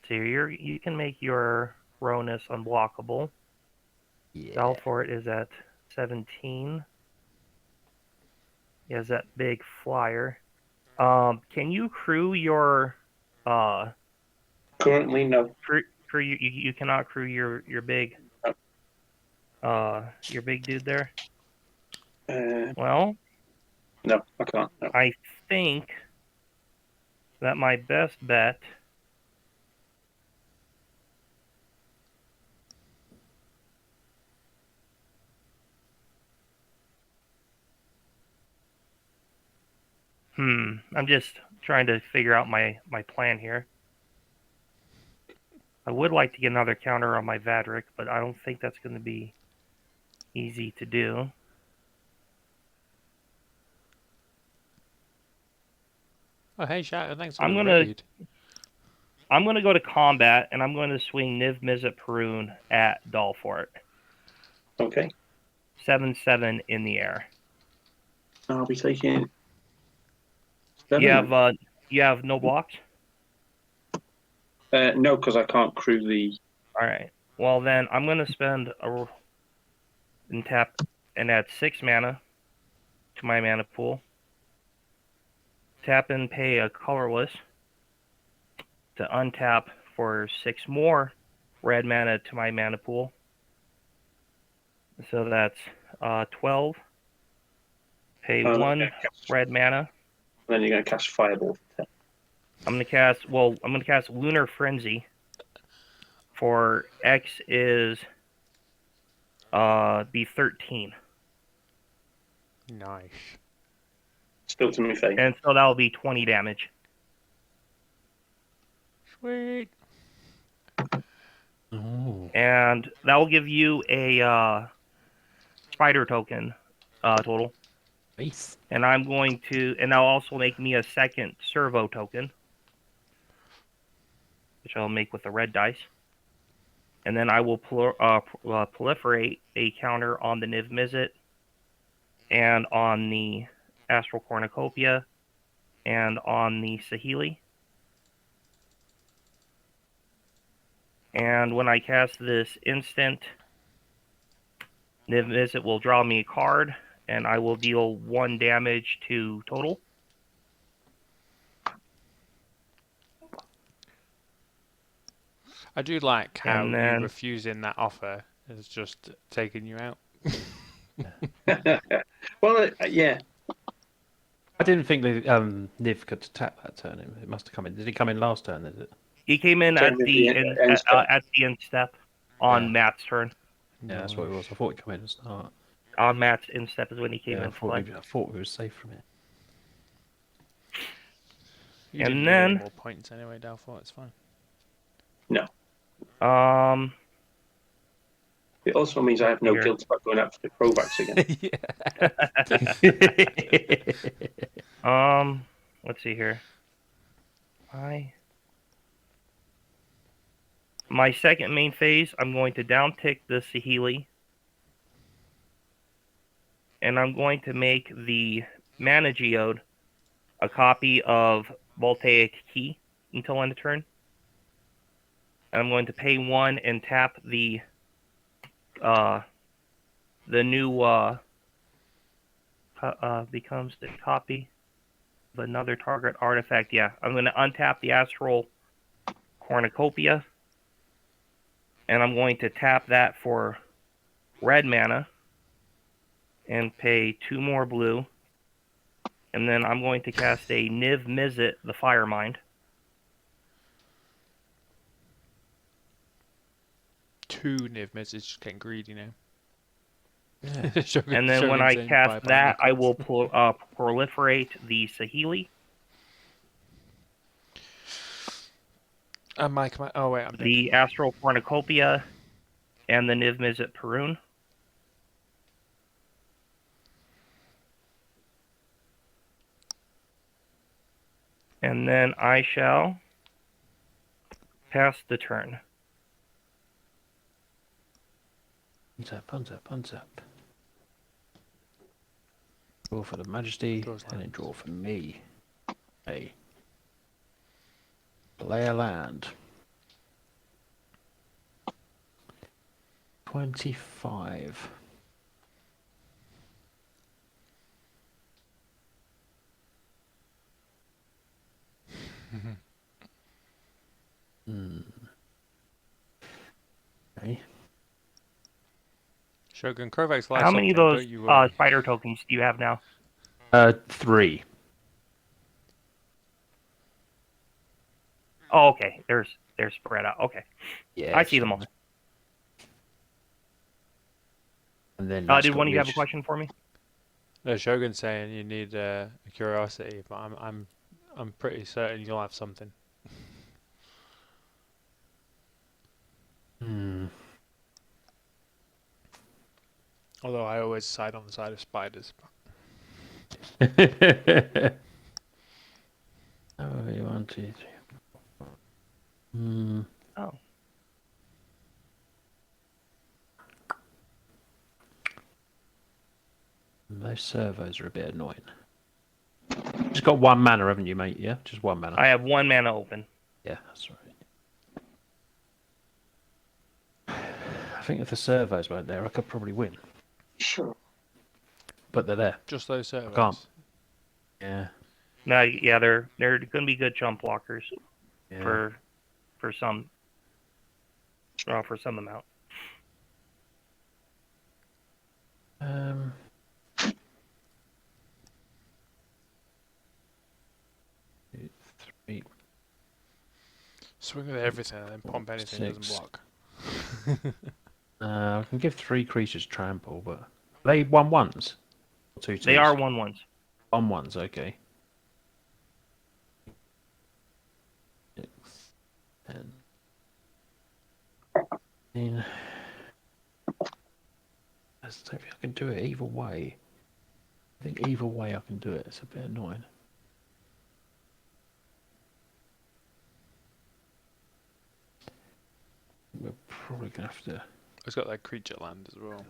Speaker 4: So you can make your Ronus unblockable.
Speaker 3: Yeah.
Speaker 4: Dalfort is at 17. He has that big flyer. Can you crew your
Speaker 2: Currently, no.
Speaker 4: you cannot crew your big dude there? Well,
Speaker 2: no, I can't. No.
Speaker 4: I think that my best bet I'm just trying to figure out my plan here. I would like to get another counter on my Vadrik, but I don't think that's going to be easy to do.
Speaker 1: Oh, hey, Shadow, thanks for
Speaker 4: I'm
Speaker 1: the
Speaker 4: gonna
Speaker 1: raid.
Speaker 4: I'm going to go to combat, and I'm going to swing Niv Mizzet Prune at Dalfort.
Speaker 2: Okay.
Speaker 4: 7/7 in the air.
Speaker 2: I'll be taking 7.
Speaker 4: You have no blocks?
Speaker 2: No, because I can't crew the...
Speaker 4: All right. Well, then I'm going to spend and tap and add 6 mana to my mana pool. Tap and pay a colorless to untap for 6 more red mana to my mana pool. So that's 12. Pay
Speaker 2: Oh,
Speaker 4: 1
Speaker 2: yeah, cast-
Speaker 4: red mana.
Speaker 2: Then you're going to cast Fireball for 10.
Speaker 4: I'm gonna cast Lunar Frenzy. For X is be 13.
Speaker 1: Nice.
Speaker 2: Still to me, Faye.
Speaker 4: And so that'll be 20 damage.
Speaker 1: Sweet.
Speaker 3: Oh,
Speaker 4: And that will give you a spider token total.
Speaker 3: nice.
Speaker 4: And that'll also make me a second servo token, which I'll make with the red dice. And then I will proliferate a counter on the Niv Mizzet and on the Astral Cornucopia and on the Saheeli. And when I cast this instant, Niv Mizzet will draw me a card, and I will deal 1 damage to total.
Speaker 1: I do like how
Speaker 4: And
Speaker 1: you
Speaker 4: then-
Speaker 1: refusing that offer is just taking you out.
Speaker 2: Well, yeah.
Speaker 3: I didn't think that Niv could tap that turn. It must have come in. Did he come in last turn? Is it?
Speaker 4: He came in
Speaker 2: Came
Speaker 4: at
Speaker 2: at
Speaker 4: the
Speaker 2: the
Speaker 4: end,
Speaker 2: end step.
Speaker 4: at the end step on
Speaker 3: Yeah.
Speaker 4: Matt's turn.
Speaker 3: Yeah, that's what it was. I thought he'd come in at the start.
Speaker 4: On Matt's end step is when he came
Speaker 3: Yeah,
Speaker 4: in.
Speaker 3: I thought we were safe from it.
Speaker 1: You
Speaker 4: And
Speaker 1: didn't need
Speaker 4: then-
Speaker 1: any more points anyway, Dalfor. It's fine.
Speaker 2: It also means I have no
Speaker 4: Here.
Speaker 2: guilt about going out for the Kovacs again.
Speaker 4: Let's see here. My second main phase, I'm going to downtick the Saheeli. And I'm going to make the Mana Geode a copy of Voltaic Key until end of turn. And I'm going to pay 1 and tap the new becomes the copy of another target artifact. Yeah, I'm going to untap the Astral Cornucopia, and I'm going to tap that for red mana and pay 2 more blue. And then I'm going to cast a Niv Mizzet, the Firemind.
Speaker 1: 2 Niv Mizzets, just getting greedy now.
Speaker 3: Yeah.
Speaker 4: And then when I cast that, I will proliferate the Saheeli.
Speaker 1: Mike, oh wait, I'm
Speaker 4: The Astral Cornucopia, and the Niv Mizzet Perun. And then I shall pass the turn.
Speaker 3: Untap. Draw for the Majesty,
Speaker 1: Draws
Speaker 3: and then
Speaker 1: lands.
Speaker 3: draw for me. Hey. Play a land. 25. Okay.
Speaker 1: Shogun Kovacs likes
Speaker 4: How many of
Speaker 1: something,
Speaker 4: those
Speaker 1: don't you worry.
Speaker 4: spider tokens do you have now?
Speaker 3: 3.
Speaker 4: Oh, okay. They're spread out. Okay.
Speaker 3: Yeah.
Speaker 4: I see them all.
Speaker 3: And then
Speaker 4: Did one of you have a question for me?
Speaker 1: No, Shogun's saying you need a curiosity, but I'm pretty certain you'll have something. Although I always side on the side of spiders.
Speaker 3: Oh, 1, 2, 3.
Speaker 4: Oh.
Speaker 3: Those servos are a bit annoying. Just got 1 mana, haven't you, mate? Yeah, just 1 mana.
Speaker 4: I have 1 mana open.
Speaker 3: Yeah, that's right. I think if the servos weren't there, I could probably win.
Speaker 2: Sure.
Speaker 3: But they're there.
Speaker 1: Just those servos.
Speaker 3: can't. Yeah.
Speaker 4: No, yeah, they're going to be good chump blockers
Speaker 3: Yeah.
Speaker 4: for some amount.
Speaker 3: Um, three,
Speaker 1: Swing with everything and then pump anything that doesn't
Speaker 3: 6.
Speaker 1: block.
Speaker 3: I can give 3 creatures trample, but are they 1/1s? Or 2/2s?
Speaker 4: They are 1/1s.
Speaker 3: 1/1s, okay. 6, 10. I don't think I can do it either way. I think either way I can do it. It's a bit annoying. We're probably gonna have to.
Speaker 1: It's got that creature land as well.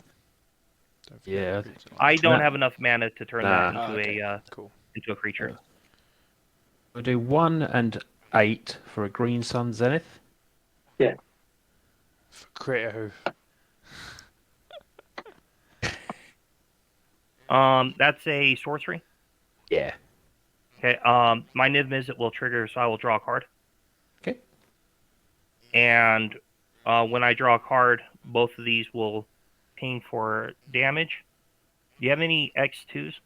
Speaker 1: Don't forget
Speaker 3: Yeah.
Speaker 1: the creature land.
Speaker 4: I don't
Speaker 3: Nah.
Speaker 4: have enough mana to turn that into
Speaker 1: okay. Cool.
Speaker 4: into a creature.
Speaker 3: We'll do 1 and 8 for a Green Sun Zenith.
Speaker 1: For Crito.
Speaker 4: That's a sorcery.
Speaker 3: Yeah.
Speaker 4: Okay. My Niv Mizzet will trigger, so I will draw a card.
Speaker 3: Okay.
Speaker 4: And when I draw a card, both of these will ping for damage. Do you have any X2s?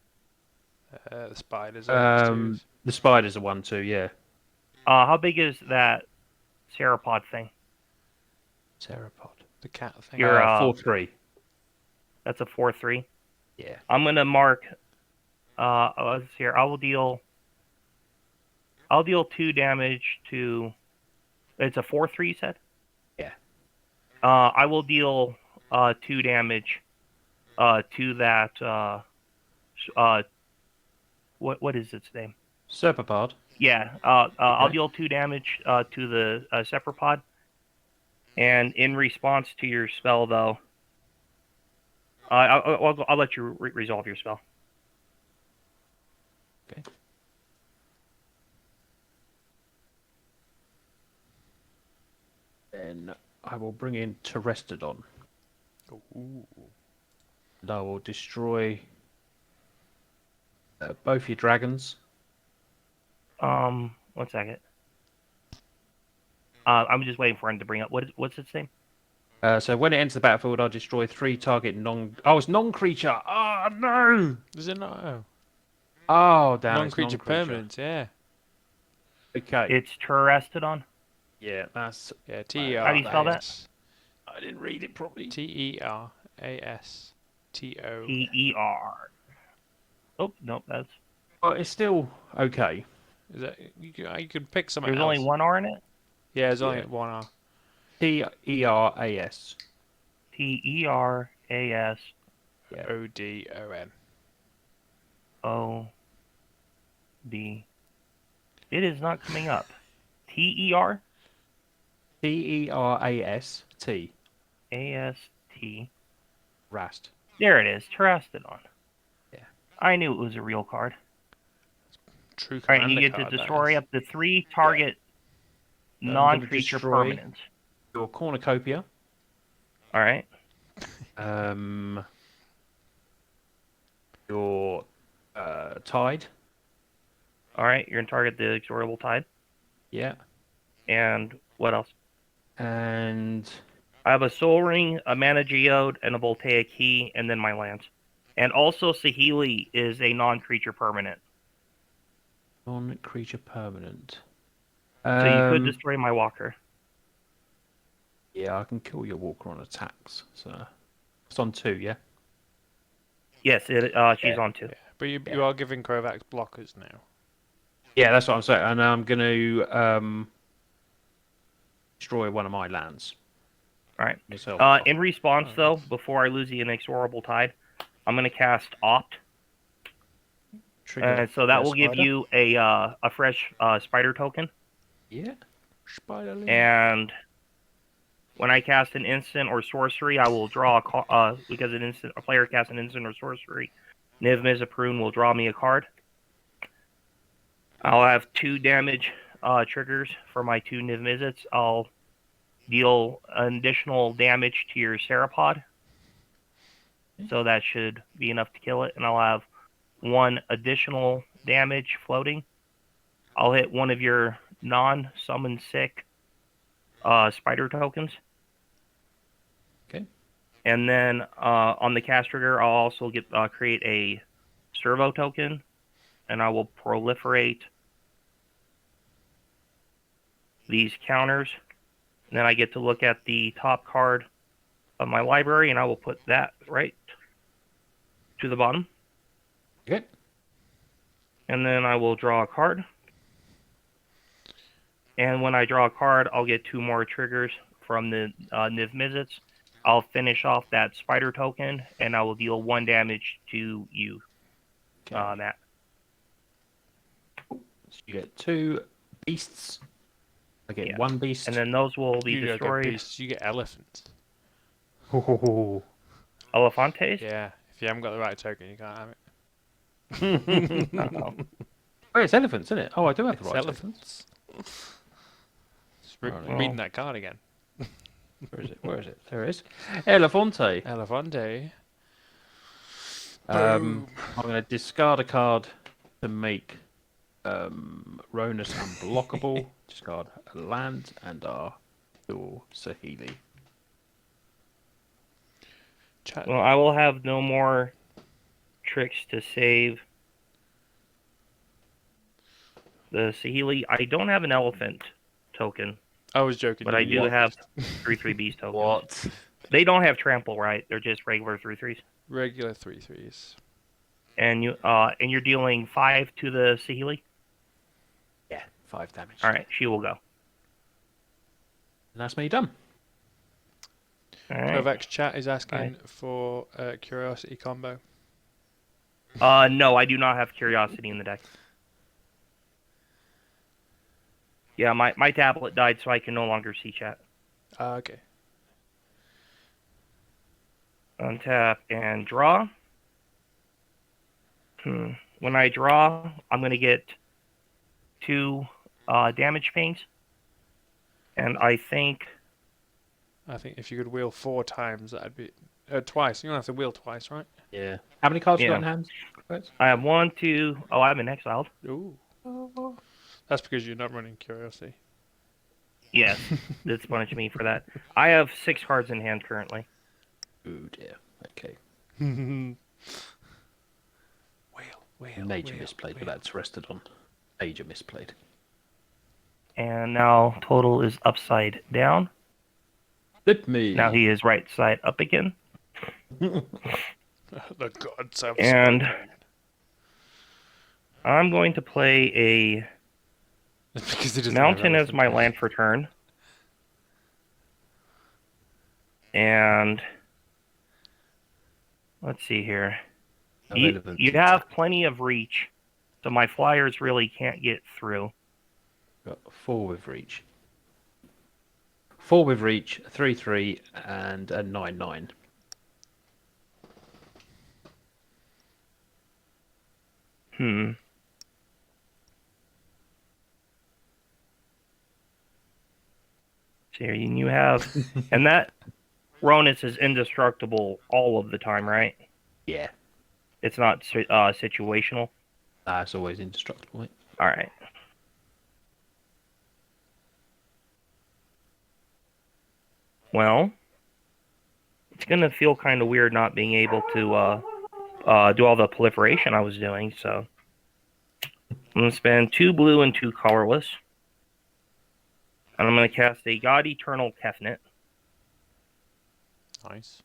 Speaker 1: The spiders are X2s.
Speaker 3: The spiders are 1/2. Yeah.
Speaker 4: How big is that Serapod thing?
Speaker 3: Pteropod.
Speaker 1: The cat thing.
Speaker 4: Your
Speaker 3: 4/3.
Speaker 4: That's a 4/3.
Speaker 3: Yeah.
Speaker 4: I'm gonna mark. Let's see here. I'll deal 2 damage to. It's a 4/3. You said.
Speaker 3: Yeah.
Speaker 4: I will deal 2 damage to that. What is its name?
Speaker 3: Serpapod.
Speaker 4: Yeah. I'll deal 2 damage to the Cephalopod. And in response to your spell, though, I'll let you resolve your spell.
Speaker 3: Okay. Then I will bring in Terrestodon.
Speaker 1: Ooh.
Speaker 3: And I will destroy both your dragons.
Speaker 4: 1 second. I'm just waiting for him to bring up. What's its name?
Speaker 3: So when it enters the battlefield, I'll destroy 3 target non. Oh, it's non-creature. Oh no!
Speaker 1: Is it not? Oh.
Speaker 3: Oh damn!
Speaker 1: Non-creature permanent, yeah.
Speaker 3: Okay.
Speaker 4: It's Terrestodon.
Speaker 3: Yeah, that's.
Speaker 1: Yeah,
Speaker 4: How do you spell that?
Speaker 3: I didn't read it properly.
Speaker 1: Terasto.
Speaker 4: Ter. Oh no, that's.
Speaker 3: Well, it's still okay.
Speaker 1: Is that you can pick something
Speaker 4: There's
Speaker 1: else.
Speaker 4: only 1 R in it.
Speaker 1: Yeah, there's only
Speaker 3: Yeah.
Speaker 1: one R.
Speaker 3: Teras.
Speaker 4: Teras.
Speaker 3: Yeah.
Speaker 1: Odon.
Speaker 4: OD. It is not coming up. Ter.
Speaker 3: Terast.
Speaker 4: AST.
Speaker 3: Rast.
Speaker 4: There it is. Terrestodon.
Speaker 3: Yeah.
Speaker 4: I knew it was a real card.
Speaker 1: True
Speaker 4: All right,
Speaker 1: commander
Speaker 4: you get to
Speaker 1: card, that
Speaker 4: destroy
Speaker 1: is.
Speaker 4: up to 3 target
Speaker 3: I'm gonna
Speaker 4: non-creature
Speaker 3: destroy-
Speaker 4: permanents.
Speaker 3: Your cornucopia.
Speaker 4: All right.
Speaker 3: Your tide.
Speaker 4: All right. You're gonna target the Exorable Tide.
Speaker 3: Yeah.
Speaker 4: And what else?
Speaker 3: And
Speaker 4: I have a Soul Ring, a Mana Geode, and a Voltaic Key, and then my lands. And also Saheeli is a non-creature permanent.
Speaker 3: non-creature permanent.
Speaker 4: So you could destroy my Walker.
Speaker 3: Yeah, I can kill your walker on attacks. So it's on 2, yeah.
Speaker 4: Yes, she's on 2.
Speaker 1: Yeah. But you are giving Kovacs blockers now.
Speaker 3: Yeah, that's what I'm saying. And I'm going to destroy one of my lands.
Speaker 4: All right.
Speaker 3: Myself.
Speaker 4: In response, though, before I lose the Inexorable Tide, I'm going to cast Opt.
Speaker 3: Trigger
Speaker 4: So that will
Speaker 3: spider.
Speaker 4: give you a fresh spider token.
Speaker 3: Yeah.
Speaker 1: Spiderling.
Speaker 4: And when I cast an instant or sorcery, I will draw because a player casts an instant or sorcery. Niv Mizzet will draw me a card. I'll have 2 damage triggers for my 2 Niv Mizzets. I'll deal additional damage to your Serapod. So that should be enough to kill it. And I'll have 1 additional damage floating. I'll hit one of your non-summon sick spider tokens.
Speaker 3: Okay.
Speaker 4: And then on the cast trigger, I'll also create a servo token, and I will proliferate these counters. And then I get to look at the top card of my library, and I will put that right to the bottom.
Speaker 3: Okay.
Speaker 4: And then I will draw a card. And when I draw a card, I'll get 2 more triggers from the Niv Mizzets. I'll finish off that spider token, and I will deal 1 damage to you,
Speaker 3: Okay.
Speaker 4: Matt.
Speaker 3: So you get 2 beasts. I get
Speaker 4: Yeah.
Speaker 3: 1 beast.
Speaker 4: And then those will be
Speaker 1: You don't get
Speaker 4: destroyed.
Speaker 1: beasts, you get elephants.
Speaker 4: Elephantes?
Speaker 1: Yeah, if you haven't got the right token, you can't have it.
Speaker 4: Uh-oh.
Speaker 3: Oh, it's elephants, isn't it? Oh, I do have the
Speaker 1: It's
Speaker 3: right token.
Speaker 1: elephants. Just
Speaker 3: Right.
Speaker 1: reading that card again.
Speaker 3: Where is it? Where is it? There it is. Elefante.
Speaker 1: Elefante.
Speaker 3: I'm going to discard a card to make Ronus unblockable. Discard a land and our Sahili.
Speaker 1: Chat.
Speaker 4: Well, I will have no more tricks to save the Sahili. I don't have an elephant token,
Speaker 1: I was joking.
Speaker 4: but I do have 3/3 beast tokens.
Speaker 3: What?
Speaker 4: They don't have trample, right? They're just regular 3/3s.
Speaker 1: Regular 3/3s.
Speaker 4: And you're dealing 5 to the Sahili.
Speaker 3: Yeah, 5 damage.
Speaker 4: All right, she will go.
Speaker 3: And that's me done.
Speaker 4: All right.
Speaker 1: Kovacs chat is asking for a curiosity combo.
Speaker 4: No, I do not have curiosity in the deck. Yeah, my tablet died, so I can no longer see chat.
Speaker 1: Okay.
Speaker 4: Untap and draw. When I draw, I'm going to get 2 damage pains. And I think
Speaker 1: if you could wheel 4 times, that'd be... twice. You don't have to wheel twice, right?
Speaker 3: Yeah. How many cards you got
Speaker 4: Yeah.
Speaker 3: in hand?
Speaker 4: I have 1, 2... Oh, I've been exiled.
Speaker 1: Ooh. That's because you're not running curiosity.
Speaker 4: Yes, it's punishing me for that. I have 6 cards in hand currently.
Speaker 3: Oh dear. Okay. Major misplayed, but that's rested on major misplayed.
Speaker 4: And now total is upside down.
Speaker 3: Let me.
Speaker 4: Now he is right side up again.
Speaker 1: The gods have
Speaker 4: And
Speaker 1: spoken.
Speaker 4: I'm going to play
Speaker 1: Because he
Speaker 4: a
Speaker 1: doesn't
Speaker 4: mountain
Speaker 1: have
Speaker 4: as my
Speaker 1: elephant.
Speaker 4: land for turn. And let's see here. You have plenty of reach, so my flyers really can't get through.
Speaker 3: Got 4 with reach. 4 with reach, 3/3, and a 9/9.
Speaker 4: So here you have, and that Ronus is indestructible all of the time, right?
Speaker 3: Yeah.
Speaker 4: It's not situational.
Speaker 3: That's always indestructible. Mate.
Speaker 4: All right. Well, it's gonna feel kind of weird not being able to do all the proliferation I was doing. So I'm gonna spend 2 blue and 2 colorless, and I'm gonna cast a God Eternal Kefnet.
Speaker 1: Nice.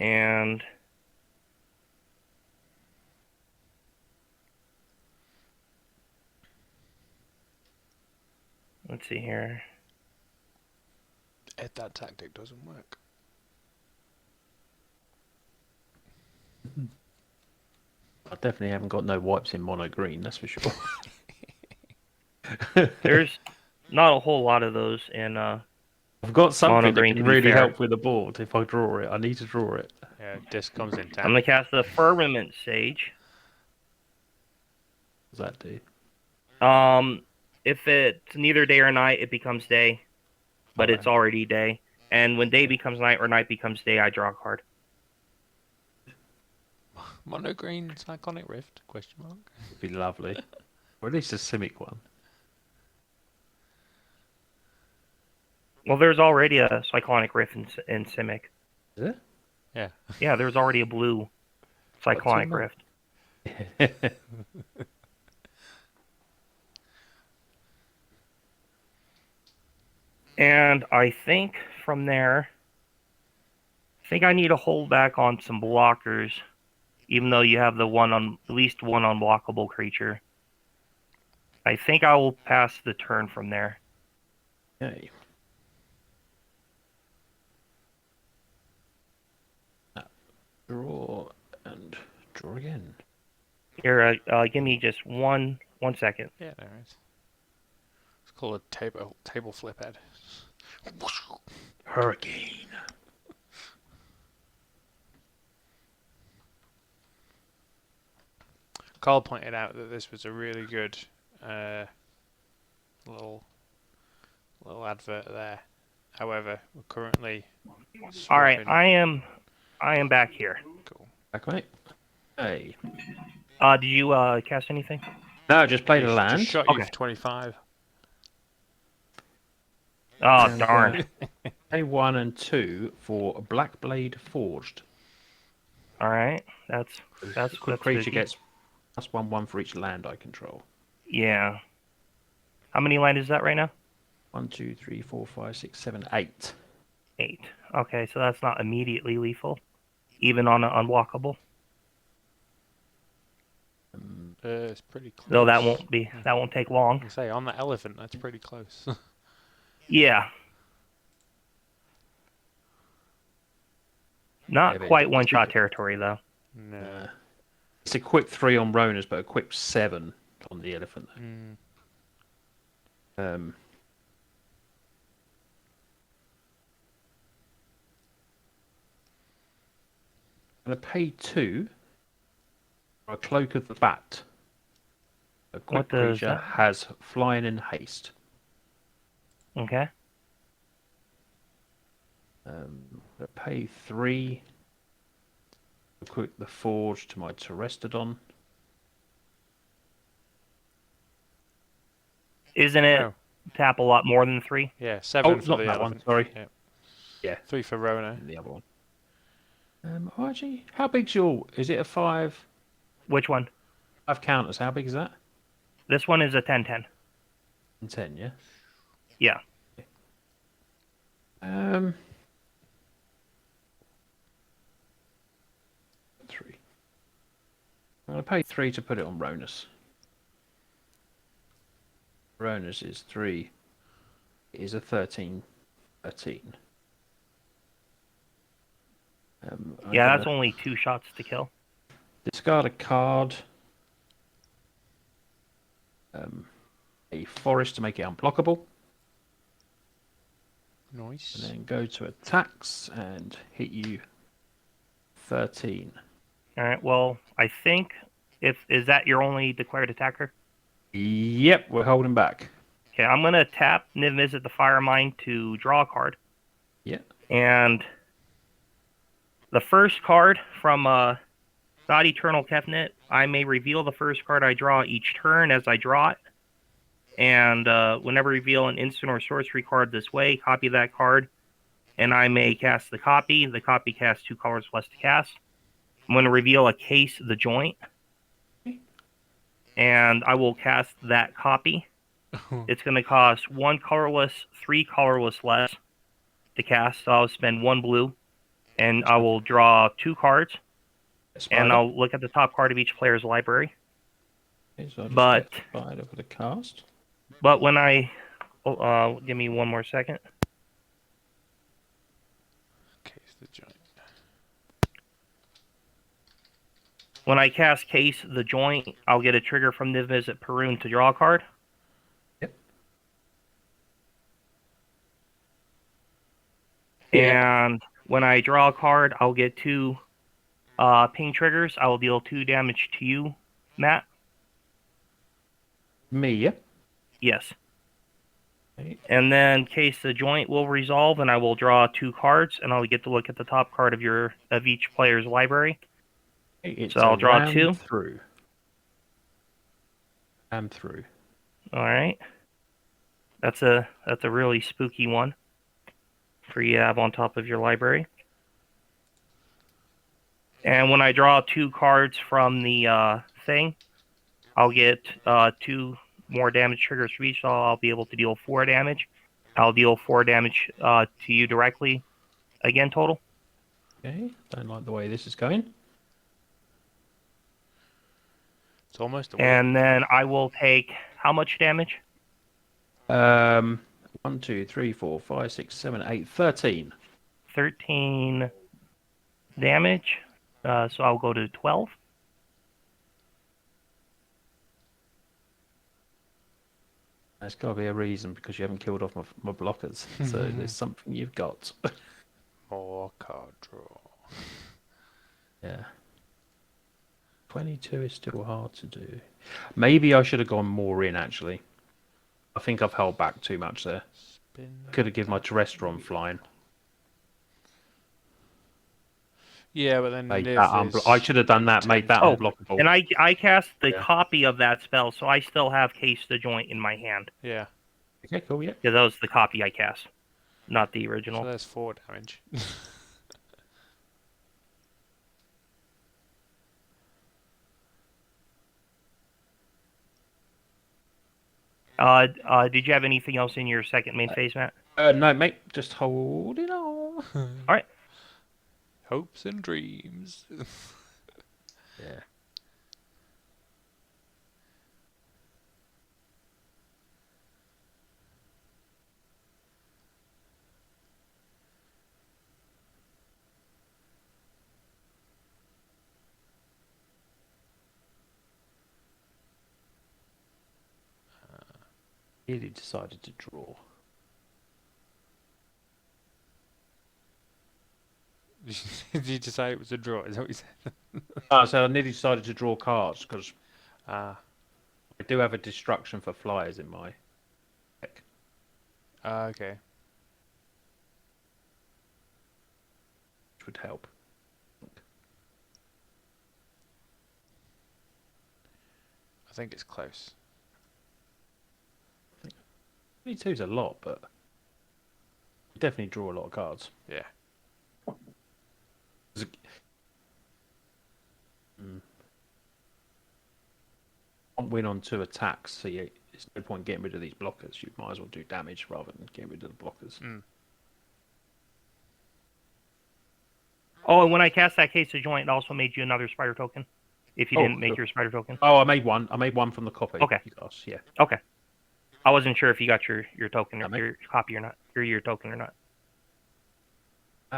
Speaker 4: And let's see here.
Speaker 1: That tactic doesn't work.
Speaker 3: I definitely haven't got no wipes in mono green, that's for sure.
Speaker 4: There's not a whole lot of those in
Speaker 3: I've got something
Speaker 4: mono
Speaker 3: that
Speaker 4: green,
Speaker 3: can
Speaker 4: to be
Speaker 3: really
Speaker 4: fair.
Speaker 3: help with the board if I draw it. I need to draw it.
Speaker 1: Yeah, disc comes in
Speaker 4: I'm
Speaker 1: tap.
Speaker 4: gonna cast the Firmament Sage.
Speaker 3: What does that do?
Speaker 4: If it's neither day or night, it becomes day, but
Speaker 3: Okay.
Speaker 4: it's already day. And when day becomes night or night becomes day, I draw a card.
Speaker 1: Mono green Iconic Rift? Question mark.
Speaker 3: Would be lovely. Or at least a Simic one.
Speaker 4: Well, there's already a Cyclonic Rift in Simic.
Speaker 3: Is
Speaker 1: Yeah.
Speaker 4: Yeah, there's already a blue Cyclonic
Speaker 3: not?
Speaker 4: Rift.
Speaker 3: it?
Speaker 4: And I think from there, I think I need to hold back on some blockers, even though you have at least one unblockable creature. I think I will pass the turn from there.
Speaker 3: Okay. Draw and draw again.
Speaker 4: Here, give me just one second.
Speaker 1: Yeah, there it is. It's called a table flip head.
Speaker 3: Hurricane.
Speaker 1: Carl pointed out that this was a really good little advert there. However, we're currently
Speaker 4: All right,
Speaker 1: swapping-
Speaker 4: I am back here.
Speaker 1: Cool.
Speaker 3: Back, mate. Hey.
Speaker 4: Did you cast anything?
Speaker 3: No, just played a
Speaker 1: Just
Speaker 3: land.
Speaker 1: shot you
Speaker 4: Okay.
Speaker 1: for 25.
Speaker 4: Oh,
Speaker 3: And,
Speaker 4: darn.
Speaker 3: A1 and 2 for Blackblade Forged.
Speaker 4: All right, that's
Speaker 3: Quick creature
Speaker 4: spooky.
Speaker 3: gets +1/1 for each land I control.
Speaker 4: Yeah. How many land is that right now?
Speaker 3: 1, 2, 3, 4, 5, 6, 7, 8.
Speaker 4: 8. Okay, so that's not immediately lethal, even on an unblockable.
Speaker 1: It's pretty close.
Speaker 4: Though that won't take long.
Speaker 1: I say on the elephant, that's pretty close.
Speaker 4: Yeah. Not
Speaker 3: Yeah,
Speaker 4: quite
Speaker 3: but-
Speaker 4: one-shot territory, though.
Speaker 1: no.
Speaker 3: It's a quick 3 on Ronas, but a quick 7 on the elephant.
Speaker 1: Mm.
Speaker 3: I'm going to pay 2 for a Cloak of the Bat. A quick
Speaker 4: What does
Speaker 3: creature
Speaker 4: that-
Speaker 3: has flying and haste.
Speaker 4: Okay.
Speaker 3: I'm going to pay 3 to equip the Forge to my Terrestodon.
Speaker 4: Isn't it
Speaker 1: Oh.
Speaker 4: tap a lot more than 3?
Speaker 1: Yeah, 7
Speaker 3: Oh,
Speaker 1: for
Speaker 3: not
Speaker 1: the
Speaker 3: that
Speaker 1: elephant.
Speaker 3: one, sorry.
Speaker 1: Yeah.
Speaker 3: Yeah.
Speaker 1: 3 for Rona.
Speaker 3: And the other one. Oh, actually, how big's your... Is it a 5
Speaker 4: Which one?
Speaker 3: counters? How big is that?
Speaker 4: This one is a 10-10.
Speaker 3: And 10, yeah?
Speaker 4: Yeah.
Speaker 3: 3. I'm going to pay 3 to put it on Ronus. Ronus is 3. It is a 13.
Speaker 4: Yeah, that's only 2 shots to kill.
Speaker 3: Discard a card. A forest to make it unblockable.
Speaker 1: Nice.
Speaker 3: And then go to attacks and hit you 13.
Speaker 4: All right, well, I think... Is that your only declared attacker?
Speaker 3: Yep, we're holding back.
Speaker 4: Okay, I'm going to tap Niv Mizzet the Firemind to draw a card.
Speaker 3: Yeah.
Speaker 4: And the first card from God Eternal Kefnet, I may reveal the first card I draw each turn as I draw it. And whenever I reveal an instant or sorcery card this way, copy that card. And I may cast the copy. The copy casts 2 colors less to cast. I'm going to reveal a Case the Joint. And I will cast that copy. It's going to cost 1 colorless, 3 colorless less to cast. So I'll spend 1 blue. And I will draw 2 cards. And I'll look at the top card of each player's library.
Speaker 3: Okay, so I'll just
Speaker 4: but-
Speaker 3: get Spider for the cast.
Speaker 4: But when I... give me 1 more second.
Speaker 1: Case the giant.
Speaker 4: When I cast Case the Joint, I'll get a trigger from Niv Mizzet Perun to draw a card.
Speaker 3: Yep.
Speaker 4: And when I draw a card, I'll get 2 ping triggers. I will deal 2 damage to you, Matt.
Speaker 3: Me, yeah?
Speaker 4: Yes.
Speaker 3: Okay.
Speaker 4: And then Case the Joint will resolve, and I will draw 2 cards, and I'll get to look at the top card of each player's library.
Speaker 3: It's
Speaker 4: So I'll
Speaker 3: a
Speaker 4: draw
Speaker 3: ram
Speaker 4: 2.
Speaker 3: Through. Ram through.
Speaker 4: All right. That's a really spooky one. for you to have on top of your library. And when I draw 2 cards from the thing, I'll get 2 more damage triggers for each, so I'll be able to deal 4 damage. I'll deal 4 damage to you directly, again total.
Speaker 3: Okay, don't like the way this is going.
Speaker 1: It's almost a
Speaker 4: And then I will take how much damage?
Speaker 3: 1, 2, 3, 4, 5, 6, 7, 8, 13.
Speaker 4: 13 damage. So I'll go to 12.
Speaker 3: There's got to be a reason because you haven't killed off my blockers. So there's something you've got.
Speaker 1: more card draw.
Speaker 3: Yeah. 22 is still hard to do. Maybe I should have gone more in, actually. I think I've held back too much there.
Speaker 1: Spin
Speaker 3: Could have given my Terrestron flying.
Speaker 1: Yeah, but then
Speaker 3: Made
Speaker 1: Niv
Speaker 3: that
Speaker 1: is
Speaker 3: I should have done that, made that
Speaker 4: Oh,
Speaker 3: unblockable.
Speaker 4: And I cast the
Speaker 3: Yeah.
Speaker 4: copy of that spell, so I still have Case the Joint in my hand.
Speaker 1: yeah.
Speaker 3: Okay, cool, yeah.
Speaker 4: Because that was the copy I cast, not the
Speaker 1: So
Speaker 4: original.
Speaker 1: there's 4 damage.
Speaker 4: Did you have anything else in your second main phase, Matt?
Speaker 3: No, mate, just hold it on.
Speaker 4: Alright.
Speaker 1: Hopes and dreams.
Speaker 3: Yeah. Really decided to draw.
Speaker 1: Did you decide it was a draw? Is that what you said?
Speaker 3: Oh, so I nearly decided to draw cards because
Speaker 1: Ah.
Speaker 3: I do have a destruction for flyers in my deck.
Speaker 1: Okay.
Speaker 3: Which would help.
Speaker 1: I think it's close.
Speaker 3: 22 is a lot, but you definitely draw a lot of cards.
Speaker 1: Yeah.
Speaker 3: Can't win on 2 attacks, so it's no point getting rid of these blockers. You might as well do damage rather than getting rid of the blockers.
Speaker 4: Oh, and when I cast that Case of Joint, it also made you another spider token. If you
Speaker 3: Oh,
Speaker 4: didn't make
Speaker 3: cool.
Speaker 4: your spider token.
Speaker 3: Oh, I made one. I made one from the copy.
Speaker 4: Okay.
Speaker 3: You got, yeah.
Speaker 4: Okay. I wasn't sure if you got your token or
Speaker 3: mate.
Speaker 4: your copy or not. Or your token or not.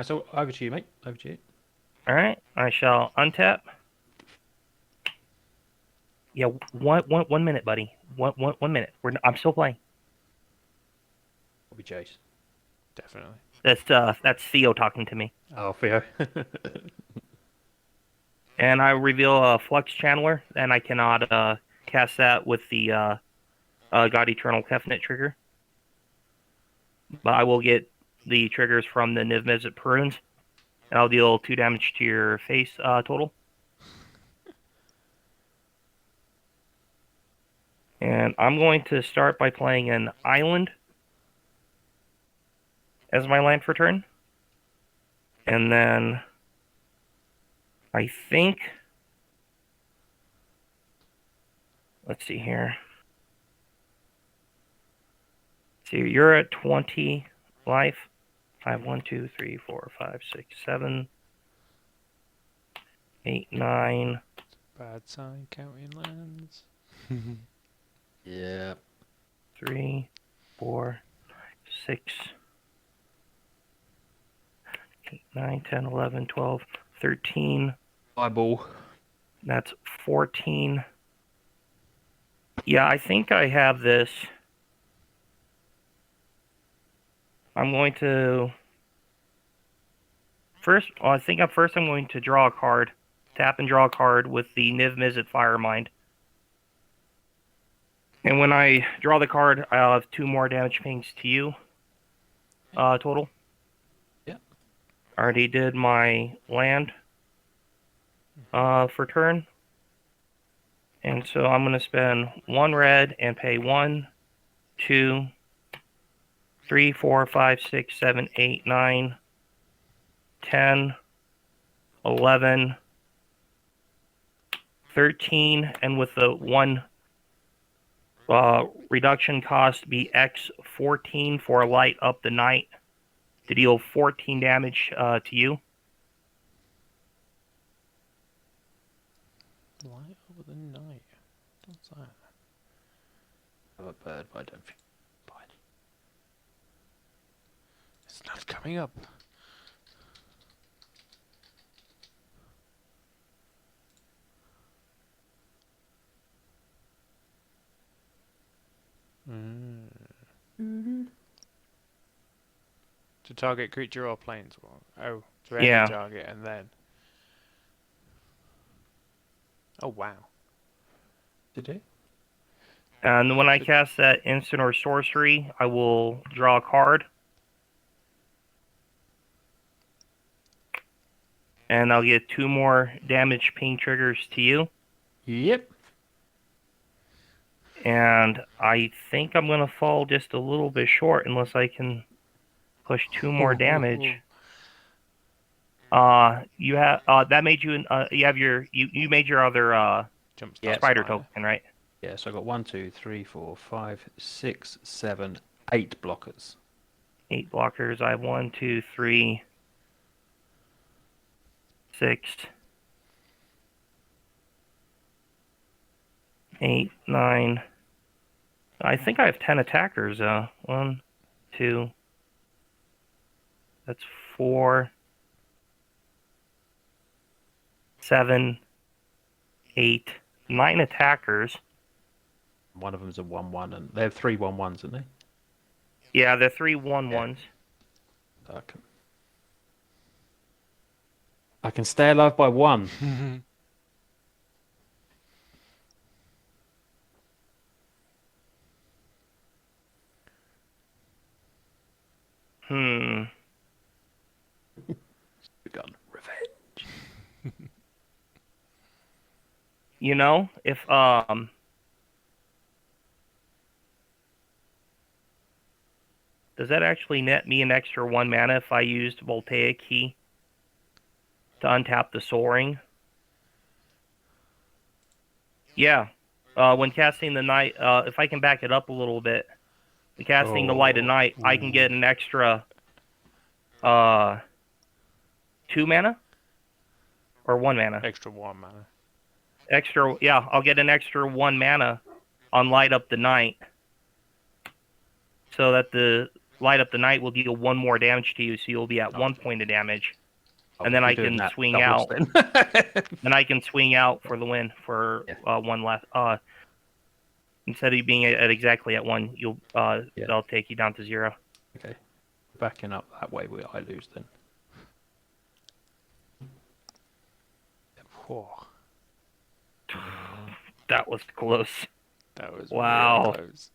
Speaker 3: So over to you, mate. Over to you.
Speaker 4: Alright. I shall untap. Yeah, one minute, buddy. One minute. I'm still playing.
Speaker 3: I'll be Jace.
Speaker 1: Definitely.
Speaker 4: That's Theo talking to me.
Speaker 3: Oh, Theo.
Speaker 4: And I reveal a Flux Channeler, and I cannot cast that with the God Eternal Kefnet trigger. But I will get the triggers from the Niv Mizzet Prunes, and I'll deal 2 damage to your face total. And I'm going to start by playing an island as my land for turn. And then I think, let's see here. So you're at 20 life. 5, 1, 2, 3, 4, 5, 6, 7, 8, 9.
Speaker 1: Bad sign counting lands.
Speaker 3: Yeah.
Speaker 4: 3, 4, 6, 8, 9, 10, 11, 12, 13.
Speaker 3: Eyeball.
Speaker 4: That's 14. Yeah, I think I have this. I'm going to first. Well, I think I'm going to draw a card, tap and draw a card with the Niv Mizzet Firemind. And when I draw the card, I'll have 2 more damage pings to you. Total.
Speaker 3: Yeah.
Speaker 4: Already did my land. For turn. And so I'm going to spend 1 red and pay 1, 2, 3, 4, 5, 6, 7, 8, 9, 10, 11, 13, and with the 1 reduction cost be X14 for light up the night to deal 14 damage to you.
Speaker 1: Light over the night. What's that?
Speaker 3: I have a bird, but I don't feel fine.
Speaker 1: It's not coming up. To target creature or planeswalker. Oh, to any
Speaker 4: Yeah.
Speaker 1: target and then. Oh wow.
Speaker 3: Did it?
Speaker 4: And when I cast that instant or sorcery, I will draw a card. And I'll get 2 more damage pain triggers to you.
Speaker 3: Yep.
Speaker 4: And I think I'm going to fall just a little bit short unless I can push 2 more damage. You have that made you you have your you made your other
Speaker 1: Jumpstart
Speaker 4: spider token, right?
Speaker 3: Yeah, so I got 1, 2, 3, 4, 5, 6, 7, 8 blockers.
Speaker 4: 8 blockers. I have 1, 2, 3, 6, 8, 9. I think I have 10 attackers. 1, 2. That's 4, 7, 8, 9 attackers.
Speaker 3: One of them's a 1/1, and they have 3 1/1s, aren't they?
Speaker 4: Yeah, they're 3 1/1s.
Speaker 3: I can stay alive by 1. Gun revenge.
Speaker 4: You know, if does that actually net me an extra 1 mana if I used Voltaic Key to untap the Soaring? Yeah. When casting the night, if I can back it up a little bit, when casting the Light of Night, I can get an extra 2 mana or 1 mana.
Speaker 1: Extra 1 mana.
Speaker 4: Yeah, I'll get an extra 1 mana on Light Up the Night, so that the Light Up the Night will deal 1 more damage to you, so you'll be at 1 point of damage. And then I can swing out. Then I can swing out for the win for 1 less. Instead of being at exactly at 1, you'll they'll take you down to 0.
Speaker 3: Okay, backing up that way, I lose then.
Speaker 1: Whoa.
Speaker 4: That was close.
Speaker 1: That was
Speaker 4: Wow.
Speaker 1: real close.